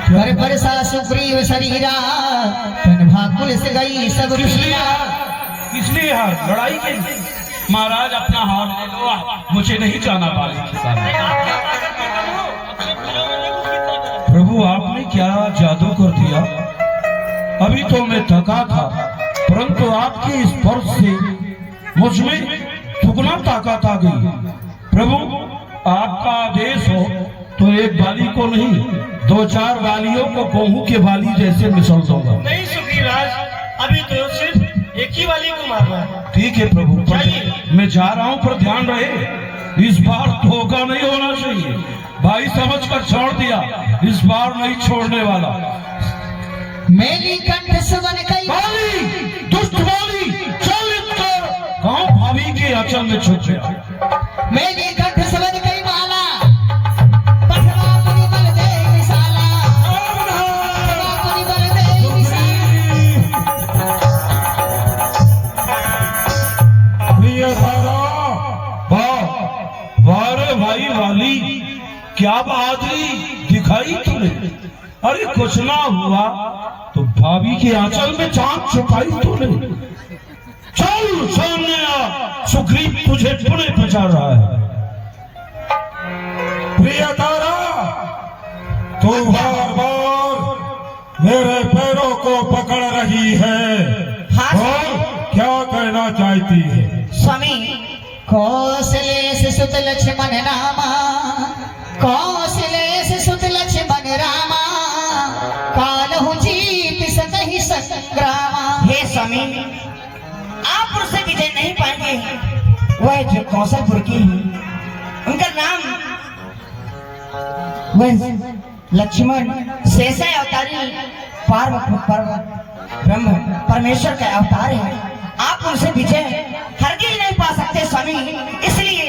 [SPEAKER 4] पर बरसा सुग्रीव शरीरा, तन भाकुल से गई सब पीरा।
[SPEAKER 2] किस लिए हार? लड़ाई के लिए? महाराज अपना हार ले लो, मुझे नहीं जाना बाली के सामने। प्रभु आपने क्या जादू कर दिया? अभी तो मैं थका था, परंतु आपके स्पर्श से मुझ में दुगना ताकत आ गई। प्रभु आपका आदेश हो तो एक बाली को नहीं, 2-4 बालियों को गेहूं के बाली जैसे मिसल दूंगा।
[SPEAKER 5] नहीं सुग्रीव राज, अभी तो सिर्फ एक ही वाली को मारना है।
[SPEAKER 2] ठीक है प्रभु,
[SPEAKER 5] जाइए।
[SPEAKER 2] मैं जा रहा हूँ, पर ध्यान रहे इस बार धोखा नहीं होना चाहिए। भाई समझकर छोड़ दिया, इस बार नहीं छोड़ने वाला।
[SPEAKER 4] मेरी कंठ सुवन कई
[SPEAKER 2] बाली, दुष्ट बाली, चल इधर। गांव भाभी के आंचल में छुप गया।
[SPEAKER 4] मेरी कंठ सुवन कई माला, पठवा पुनि बल दे विशाला, पठवा पुनि बल दे विशाला।
[SPEAKER 2] प्रिय धारा, वाह वाह रे भाई वाली, क्या बहादुरी दिखाई तूने। अरे कुछ ना हुआ तो भाभी के आंचल में चांद छुपाई तूने। चल सामने आ, सुग्रीव तुझे पुणे बचा रहा है। प्रिय तारा, तू बार बार मेरे पैरों को पकड़ रही है।
[SPEAKER 4] हाँ,
[SPEAKER 2] और क्या कहना चाहती है?
[SPEAKER 4] स्वामी, कौशलेश सुत लक्ष्मण रामा, कौशलेश सुत लक्ष्मण रामा, कालहु जीत सकहि संग्रामा।
[SPEAKER 7] हे स्वामी, आप उससे विजय नहीं पाएंगे। वह जो कौशलपुर की है, उनका नाम वह लक्ष्मण शेषय अवतारी ब्रह्म परमेश्वर का अवतार है। आप उनसे विजय हरगिज नहीं पा सकते स्वामी, इसलिए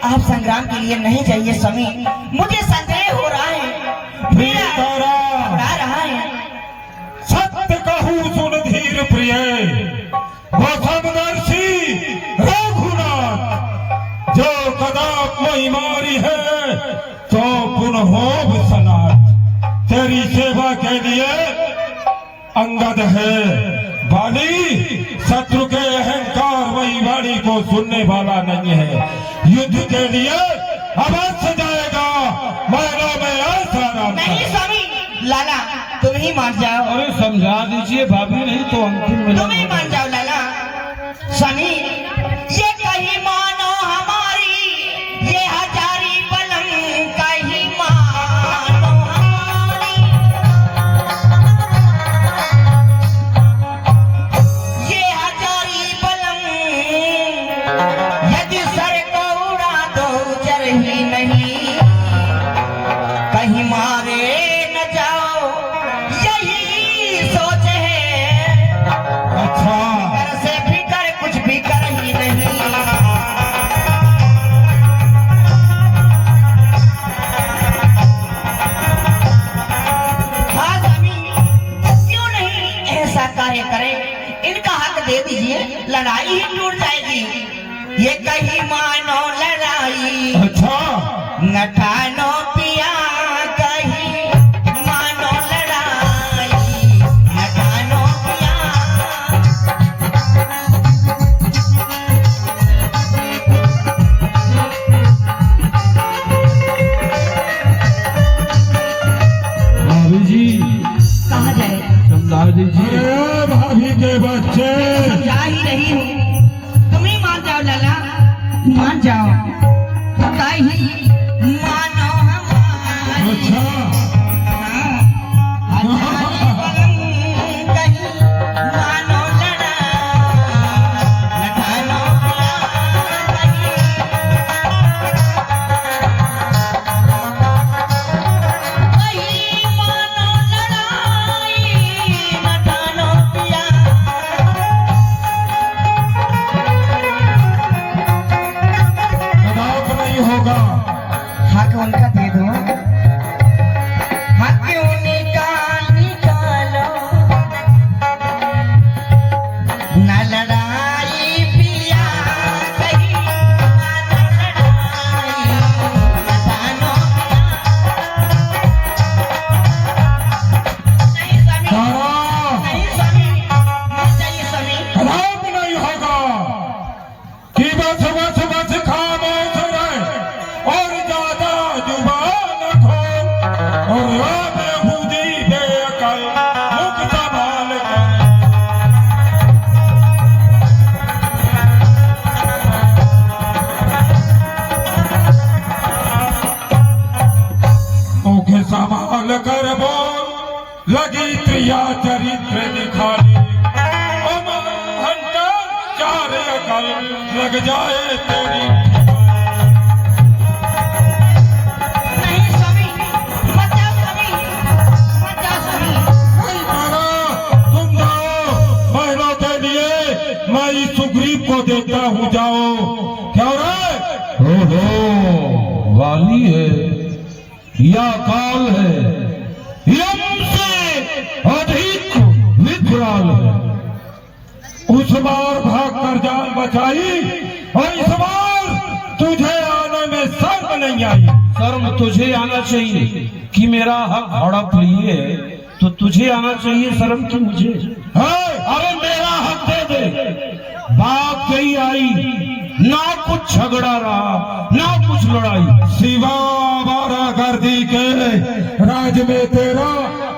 [SPEAKER 7] आप संग्राम के लिए नहीं जाइए स्वामी। मुझे संदेह हो रहा है, मेरा घबरा रहा है।
[SPEAKER 2] सत्य कहूँ सुन धीर प्रिय, वसमदर्शी रघुनाथ, जो कदाप नहीं मारी है तो पुनः हो सनाथ। तेरी सेवा के लिए अंगद है। बाली शत्रु के अहंकार वही वाणी को सुनने वाला नहीं है। युद्ध के लिए अवश्य जाएगा, मैदान में ऐसा
[SPEAKER 7] नहीं स्वामी, लाला तुम ही मान जाओ।
[SPEAKER 2] अरे समझा दीजिए भाभी, नहीं तो अंतिम मिलन
[SPEAKER 7] तुम ही मान जाओ लाला। स्वामी, ये कहीं मानो हमारी, ये हजारी बलम कहीं मानो हमारी, ये हजारी बलम यदि सर को उड़ा दो जर ही नहीं, कहीं मारे न जाओ, यही सोच है चाहे करें, इनका हक दे दीजिए, लड़ाई ही टूट जाएगी। ये कहीं मानो लड़ाई
[SPEAKER 2] अच्छा
[SPEAKER 7] न ठानो पिया, कहीं मानो लड़ाई न ठानो पिया।
[SPEAKER 2] भाभी जी
[SPEAKER 7] कहाँ जाए?
[SPEAKER 2] समझा दीजिए। अरे भाभी के बच्चे
[SPEAKER 7] समझा ही रही हूँ, तुम ही मान जाओ लाला, मान जाओ। कहीं मानो हमारी,
[SPEAKER 2] अच्छा
[SPEAKER 7] हमारी पलंग, कहीं मानो लड़ाई न ठानो पिया, कहीं मानो लड़ाई न ठानो पिया।
[SPEAKER 2] तनाव नहीं होगा।
[SPEAKER 7] हक उनका दे दो, हक उनका निकालो, न लड़ाई पिया, कहीं न लड़ाई न ठानो पिया। नहीं स्वामी,
[SPEAKER 2] तारा
[SPEAKER 7] नहीं स्वामी, नहीं चाहिए स्वामी।
[SPEAKER 2] तनाव नहीं होगा कि बस बस बस खामोश रहे और ज्यादा जुबान खोल और रात खुदी बेअकल मुख संभाल कर। मुख संभाल कर बोल लगी क्रिया चरित्र दिखाने चार अकल लग जाए तेरी।
[SPEAKER 7] नहीं स्वामी, मत जाओ स्वामी, मत जाओ स्वामी।
[SPEAKER 2] नहीं तारा, तुम जाओ, महलों के लिए मैं इस सुग्रीव को देता हूँ, जाओ। क्या हो रहा है? ओहो, वाली है या काल है, यम से अधिक विकराल है। उस बार भाग कर जान बचाई और इस बार तुझे आने में शर्म नहीं आई।
[SPEAKER 8] शर्म तुझे आना चाहिए कि मेरा हक हड़प लिए, तो तुझे आना चाहिए शर्म की मुझे।
[SPEAKER 2] है? अरे मेरा हक दे दे।
[SPEAKER 8] बात गई आई, ना कुछ झगड़ा रहा, ना कुछ लड़ाई।
[SPEAKER 2] सिवा आवारागर्दी के राज में तेरा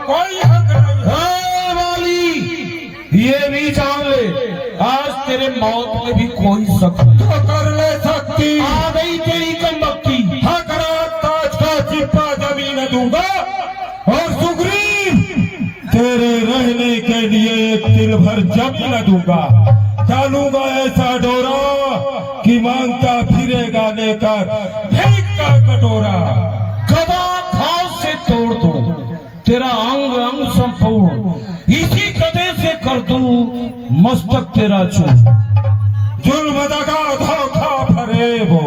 [SPEAKER 2] कोई हक नहीं है।
[SPEAKER 8] ए वाली, ये भी जान ले, आज तेरे मौत में भी कोई शक नहीं।
[SPEAKER 2] तो कर ले सकती।
[SPEAKER 8] आ गई तेरी कमबख्ती।
[SPEAKER 2] हक रात ताज का चिप्पा जमीन दूंगा और सुग्रीव तेरे रहने के लिए एक तिल भर जमीन दूंगा। डालूंगा ऐसा डोरा कि मांगता फिरेगा लेकर भीख का कटोरा।
[SPEAKER 8] गदा घास से तोड़ दो तेरा अंग अंग संपूर्ण, इसी गदे से कर दूं मस्तक तेरा चूर।
[SPEAKER 2] जुल्म दगा धोखा फरेबो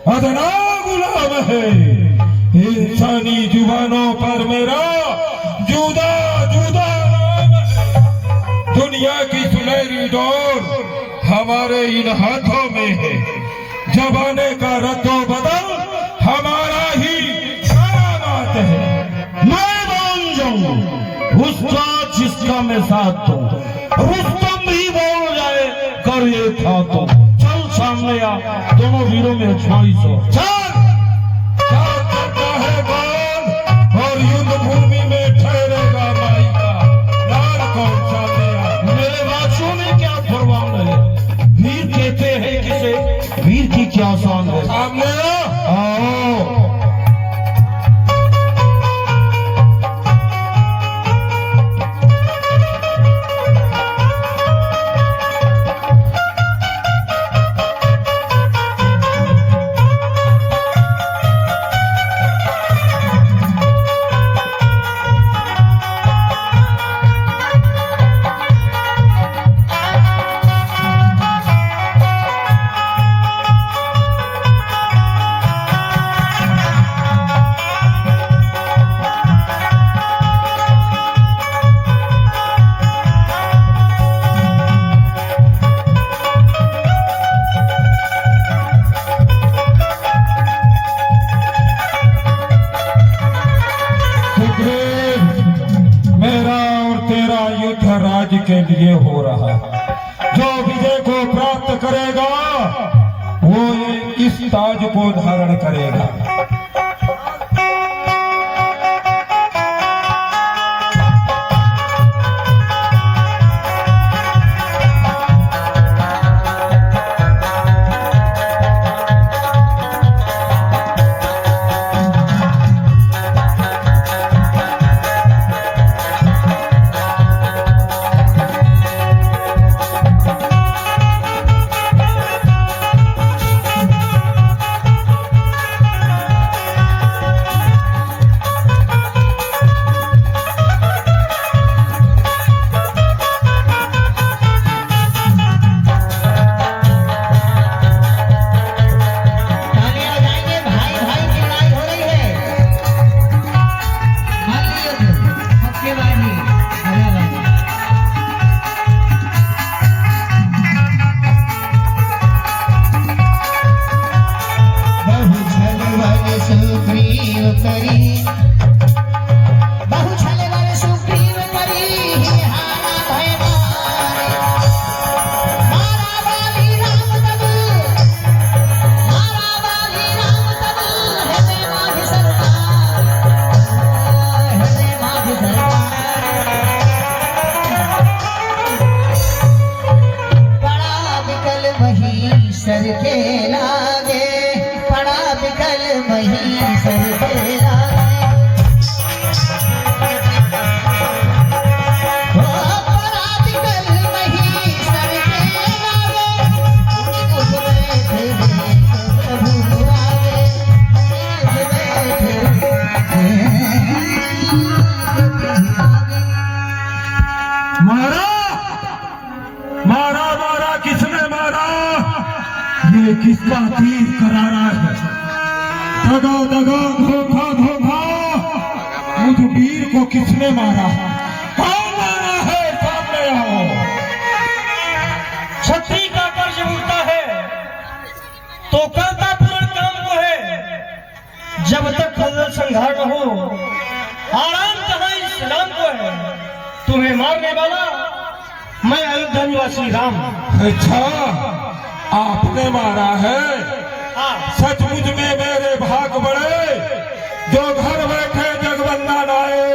[SPEAKER 2] अदना गुलाम है। इंसानी जुबानों पर मेरा जुदा जुदा नाम है। दुनिया की सुनहरी डोर हमारे इन हाथों में है। जमाने का रद्दो बदल हमारा ही करामात है।
[SPEAKER 8] मैं मान जाऊं उसका जिसका मैं साथ दूं, रुस्तम भी बोल जाए कर ये था तो। चल सामने आ, दोनों वीरों में अछाई सो।
[SPEAKER 2] चल क्या करता है कौन और युद्ध भूमि में ठहरेगा माई का लाल कौन सामने आ।
[SPEAKER 8] मेरे बादशाह में क्या फरमान है? वीर कहते हैं किसे, वीर की क्या शान है।
[SPEAKER 2] सामने आ।
[SPEAKER 8] आओ
[SPEAKER 2] युद्ध राज्य के लिए हो रहा है। जो विजय को प्राप्त करेगा वो इस ताज को धारण करेगा।
[SPEAKER 4] सर के लागे पड़ा बिकल वही सर के लागे पड़ा बिकल वही सर के लागे उठ बैठे प्रभु आगे
[SPEAKER 2] मारा मारा मारा किसने मारा? ये किसका तीर करारा है? दगा दगा धोखा धोखा मुझ वीर को किसने मारा? कौन मारा है? सामने आओ।
[SPEAKER 5] छत्री का कर्ज उठता है तो करता पूर्ण काम को है। जब तक खलल संहार न हो आराम कहाँ इस राम को है। तुम्हें मारने वाला मैं अयोध्या निवासी राम।
[SPEAKER 2] अच्छा आपने मारा है?
[SPEAKER 5] हाँ।
[SPEAKER 2] सचमुच में मेरे भाग बड़े जो घर बैठे जगवंदन आए।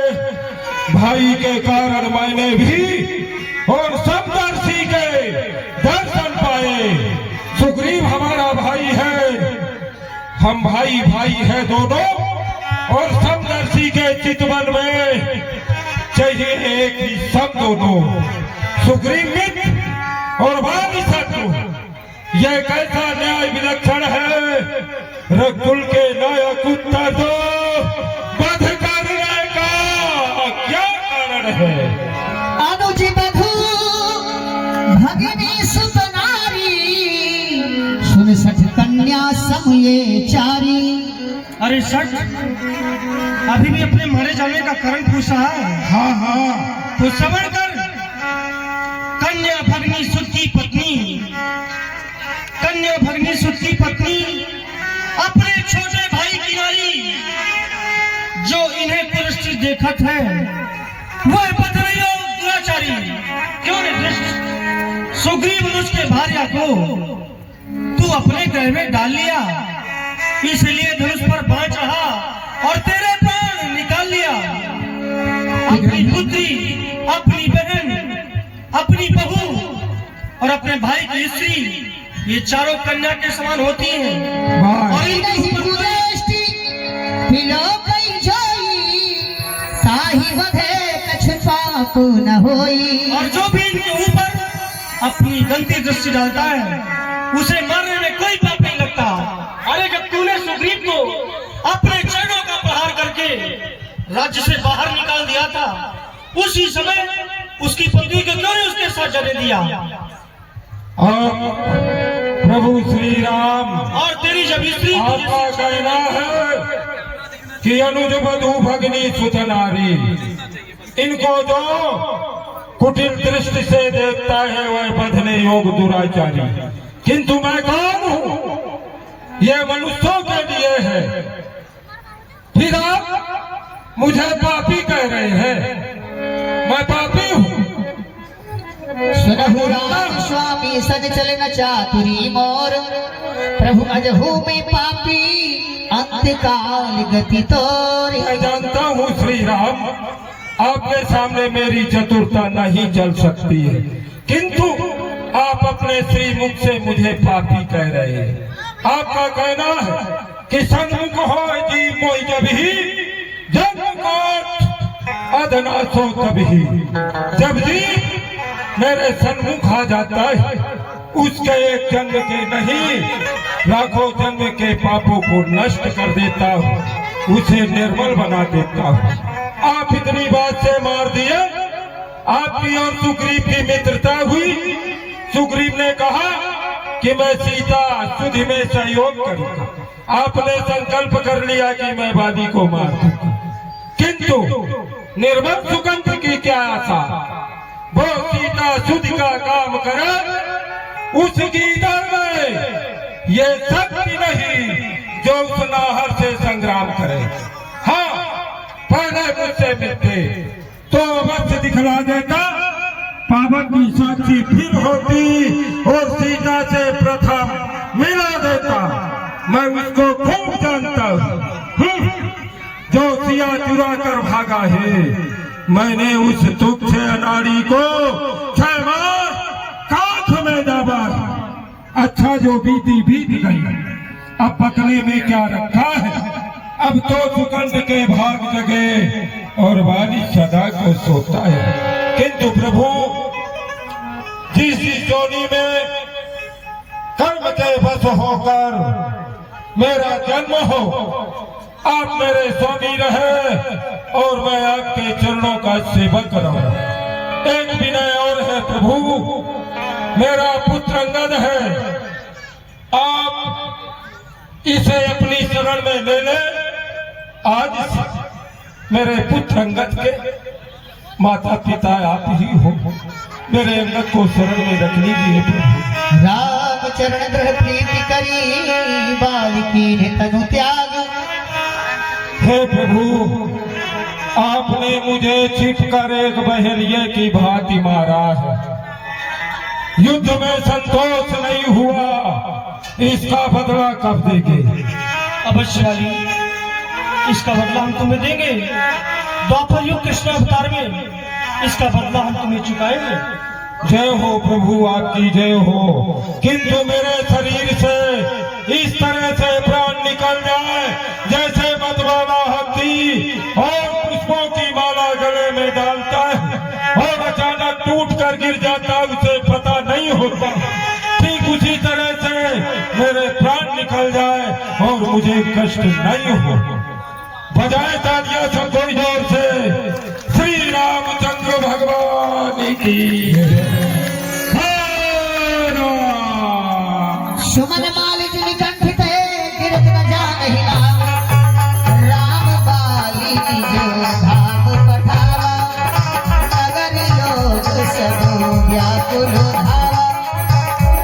[SPEAKER 2] भाई के कारण मैंने भी और समदर्शी के दर्शन पाए। सुग्रीव हमारा भाई है, हम भाई भाई है दोनों। और समदर्शी के चितवन में चाहिए एक ही सब दोनों। सुग्रीव मित्र और वाली शत्रु, यह कैसा न्याय विलक्षण है। रघुकुल के नायक उत्तर दो, वध करने का क्या कारण है?
[SPEAKER 4] अनुज बधू भगिनी सुत नारी सुन सठ कन्या समये चारी।
[SPEAKER 5] अरे सठ अभी भी अपने मारे जाने का कारण पूछा है।
[SPEAKER 2] हाँ हाँ
[SPEAKER 5] तो श्रवण कर। कन्या भगनी सुत की पत्नी, कन्या भगनी सुत की पत्नी अपने छोटे भाई की नारी जो इन्हें पुरस्कृत देखत है वह बदरियो दुराचारी क्यों निर्दिष्ट। सुग्रीव ने उसके भार्या को तू अपने गृह में डाल लिया, इसलिए धनुष पर बाण चढ़ा और तेरे प्राण निकाल लिया। अपनी पुत्री, अपनी बहन, अपनी बहू और अपने भाई की स्त्री, ये चारों कन्या के समान होती हैं। और
[SPEAKER 4] नहीं पुरेष्टि पिलो कई जोई ताही वधे कछ पाप न होई।
[SPEAKER 5] और जो भी इनके ऊपर अपनी गंदी दृष्टि डालता है उसे मारने में कोई पाप नहीं लगता। अरे जब तूने सुग्रीव को अपने चरणों का प्रहार करके राज्य से बाहर निकाल दिया था, उसी समय उसकी पत्नी को क्यों नहीं उसके साथ जाने दिया?
[SPEAKER 2] प्रभु श्री राम,
[SPEAKER 5] और तेरी जब स्त्री
[SPEAKER 2] आपका कहना है कि अनुज बधू भगनी सुत नारी, इनको जो कुटिल दृष्टि से देखता है वह बधने योग दुराचारी। किंतु मैं कौन हूँ? यह मनुष्यों के लिए है। फिर आप मुझे पापी कह रहे हैं? मैं पापी हूँ?
[SPEAKER 4] प्रभु राम स्वामी सज चले न चातुरी मोर, प्रभु अजहू में पापी अंतकाल गति तोर।
[SPEAKER 3] मैं जानता हूँ श्री राम, आपके सामने मेरी चतुरता नहीं चल सकती है, किंतु आप अपने श्री मुख से मुझे पापी कह रहे हैं। आपका कहना है कि सन्मुख हो जी मोई जबही, जन्म काट अधनासो तबही। जब जी मेरे सन्मुख आ जाता है, उसके एक जन्म के नहीं लाखों जन्म के पापों को नष्ट कर देता हूँ, उसे निर्मल बना देता हूँ। आप इतनी बात से मार दिए। आपकी और सुग्रीव की मित्रता हुई। सुग्रीव ने कहा कि मैं सीता सुधि में सहयोग करूंगा। आपने संकल्प कर लिया कि मैं वादी को मार दूंगा, किंतु निर्मल सुगंध की क्या आशा। वो सीता सुधि का काम करे, उसकी दर में ये शक्ति नहीं जो उस नाहर से संग्राम करे। हाँ, पहले मुझसे मिलते तो अवश्य दिखला देता, पावन की साक्षी फिर होती और सीता से प्रथम मिला देता। मैं उसको खूब जानता हूँ, जो सिया चुरा कर भागा है। मैंने उस तुच्छ अनाड़ी को 6 बार कांख में दाबा। अच्छा जो बीती बीत गई, अब पकने में क्या रखा है। अब तो सुकंद के भाग जगे और वाली सदा को सोता है। किंतु प्रभु, जिस जोनी में कर्म के बस होकर मेरा जन्म हो, आप मेरे स्वामी रहे और मैं आपके चरणों का सेवक रहूं। एक विनय और है प्रभु, मेरा पुत्र अंगद है, आप इसे अपनी शरण में ले ले। आज से मेरे पुत्र अंगद के माता पिता आप ही हो, मेरे अंगद को शरण में रख लीजिए प्रभु।
[SPEAKER 4] राम चरण ग्रह प्रीति करी, बालिकी ने तनु त्याग।
[SPEAKER 3] हे प्रभु, आपने मुझे छिपकर एक बहरिए की भांति मारा है। युद्ध में संतोष नहीं हुआ, इसका बदला कब देंगे?
[SPEAKER 5] अवश्य इसका बदला हम तुम्हें देंगे। द्वापर युग कृष्ण अवतार में इसका बदला हम तुम्हें चुकाएंगे।
[SPEAKER 3] जय हो प्रभु, आपकी जय हो। किंतु मेरे शरीर से इस तरह से प्राण निकल जाए जैसे मतवाला हाथी और पुष्पों की माला गले में डालता है और अचानक टूट कर गिर जाता, उसे पता नहीं होता। ठीक उसी तरह से मेरे प्राण निकल जाए और मुझे कष्ट नहीं हो। बजाए तालियां सब कोई जोर से, श्री रामचंद्र भगवान की।
[SPEAKER 4] सुमन मालिक निकंठित गिरत न जानहि नाम, राम बाली जो धाम पठावा, नगर लोग सब व्याकुल धावा।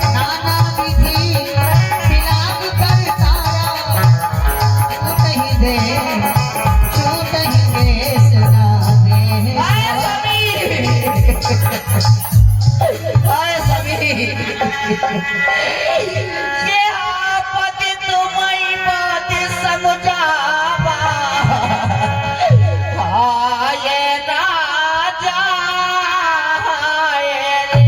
[SPEAKER 4] नाना विधि विलाप कर तारा, छूटहि देश ना दे।
[SPEAKER 7] आए सभी ये आपत तुम्हें बात समझावा। आए राजा आए रे।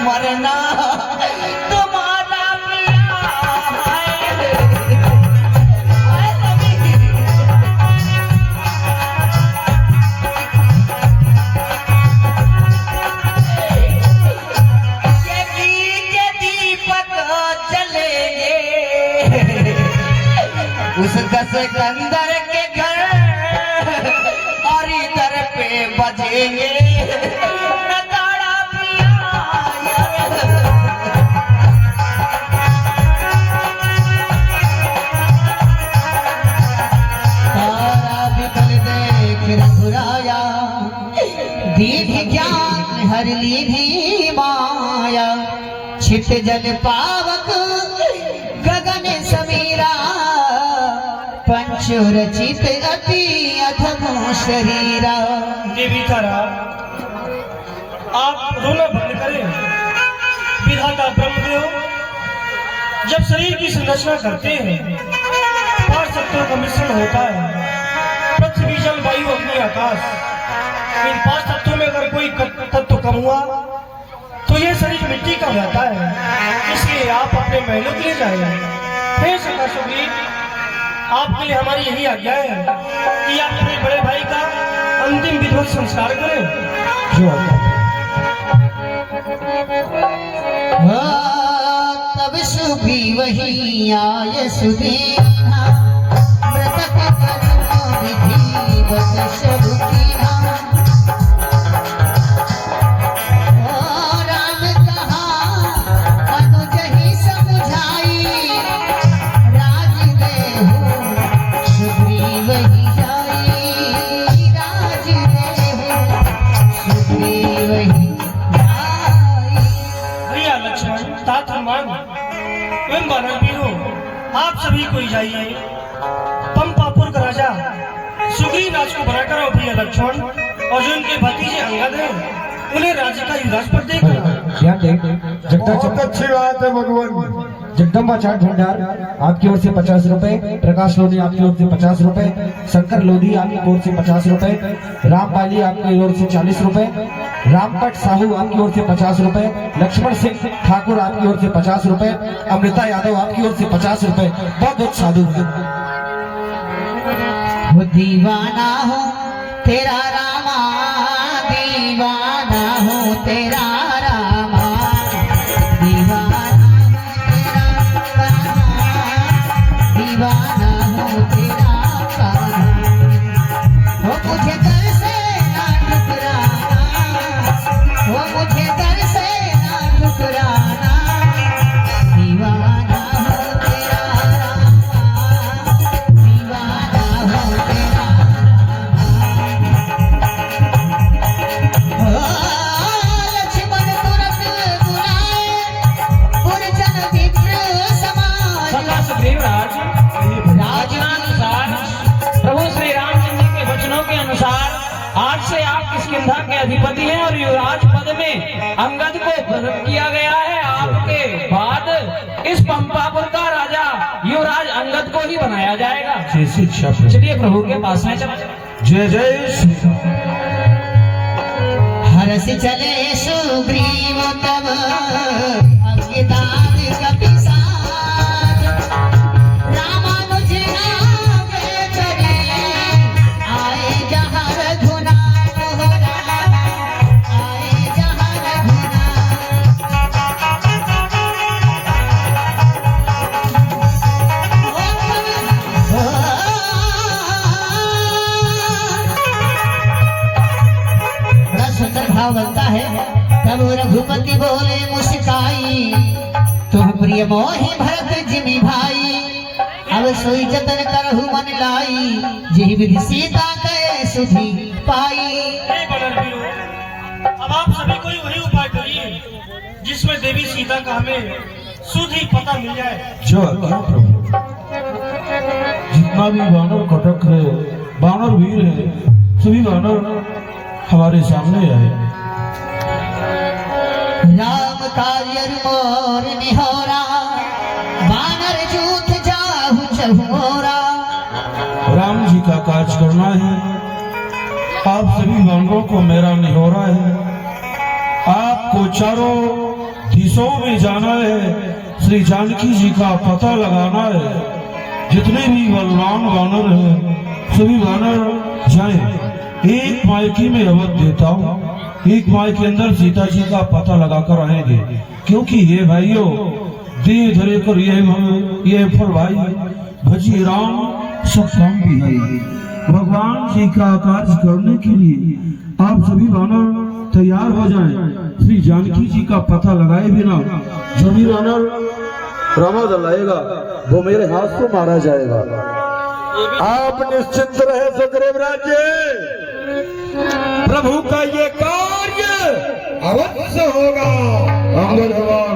[SPEAKER 7] मरना तुम्हारा पिया है। बाजेंगे नगाड़ा पिया।
[SPEAKER 4] तारा बिगल देख रघुराया, दीधी ज्ञान हर लीधी माया, छिट जल पावक गगन समीरा, पंचो रचित अति अधमो शरीरा।
[SPEAKER 5] देवी तारा, आप रोना बंद करें। विधाता ब्रह्मदेव जब शरीर की संरचना करते हैं, 5 तत्वों का मिश्रण होता है, पृथ्वी जल वायु अग्नि आकाश। इन 5 तत्वों में अगर कोई तत्व कम हुआ तो ये शरीर मिट्टी का रहता है। इसलिए आप अपने महलों के लिए जाएं। हे सखा सुग्रीव, आपके लिए हमारी यही आज्ञा है कि आप अपने बड़े भाई का अंतिम विधिवत संस्कार करें।
[SPEAKER 4] तब सुग्रीव वही आए सुदीना, मृतक कर्म विधिवत सब कीना। राम कहा अनुज ही समझाई, राज देहु सुग्रीव ही जाई, राज देहु सुग्रीव ही जाई।
[SPEAKER 5] भैया लक्ष्मण, तात हनुमान एवं वानर वीरों, आप सभी कोई जाइए। पंपापुर का राजा सुग्रीव राज को बनाकर आओ भैया लक्ष्मण, और जो उनके भतीजे अंगद हैं उन्हें राज्य का युवराज पद देकर
[SPEAKER 9] ध्यान दें।
[SPEAKER 3] बहुत अच्छी बात है भगवान।
[SPEAKER 9] जगदम्बा चाट भंडार आपकी ओर से 50 रुपए, प्रकाश लोधी आपकी ओर से 50 रुपए, शंकर लोधी आपकी ओर से 50 रुपए, रामपाली आपकी ओर से 40 रुपए, रामपट साहू आपकी ओर से 50 रुपए, लक्ष्मण सिंह ठाकुर आपकी ओर से 50 रुपए, अमृता यादव आपकी ओर से 50 रुपए। बहुत बहुत साधु।
[SPEAKER 4] वो दीवाना हो तेरा रामा, दीवाना हो तेरा रामा, दीवाना हो तेरा रामा, दीवाना हो तेरा कान्हा। वो मुझे दर से ना ठुकराना, वो मुझे दर से ना ठुकराना, दीवाना हो तेरा रामा, दीवाना हो तेरा रामा। लक्ष्मण तुरंत बुलाए, पुरजन मित्र समाए।
[SPEAKER 6] सखा सुग्रीव राज, राजनानुसार प्रभु श्री रामचंद्र के वचनों के अनुसार आज से आप किष्किंधा के अधिपति हैं और युवराज पद में अंगद को प्रदत्त किया गया है। आपके बाद इस पंपापुर का राजा युवराज अंगद को ही बनाया जाएगा। चलिए प्रभु के पास में चला।
[SPEAKER 2] जय जय श्री
[SPEAKER 4] हरस चले सुग्रीव तब अंगदाद कपि साथ, रामानुज नावे चले आए जहाँ रघुनाथ हो राम, आए जहाँ बड़ा सुंदर भाव बनता है। तब रघुपति बोले मुस्काई, तुम प्रिय मोहि भरत जिमि भाई, अब सोई जतन करहु मन लाई, जेहि विधि सीता के सुधि पाई।
[SPEAKER 5] हे वानर वीरों, अब आप सभी कोई वही उपाय करिए जिसमें देवी सीता का हमें शुद्ध ही पता मिल जाए।
[SPEAKER 2] जो आज्ञा प्रभु। जितना भी वानर कटक है, वानर वीर है, सभी वानर हमारे सामने आए।
[SPEAKER 4] राम कायर मोर निहोरा, बानर जूथ जाहु चहुमोरा।
[SPEAKER 2] राम जी का कार्य करना है, आप सभी वानरों को मेरा निहोरा है। आपको चारों दिशाओं में जाना है, श्री जानकी जी का पता लगाना है। जितने भी बलवान वानर हैं, सभी वानर जाएं। एक मायकी में अवध देता हूँ, एक माय के अंदर सीता जी का पता लगाकर आएंगे, क्योंकि ये भाइयों देह धरे कर ये फल भाई भजी राम सब काम भी है। भगवान जी का कार्य करने के लिए
[SPEAKER 8] आप सभी वानर तैयार हो जाएं। श्री जानकी जी का पता लगाए बिना जो भी वानर रामा जलाएगा वो मेरे हाथ से मारा जाएगा।
[SPEAKER 3] आप निश्चिंत रहे सुग्रीव राज्य, प्रभु का ये कार्य अवश्य होगा।
[SPEAKER 8] अंगद भगवान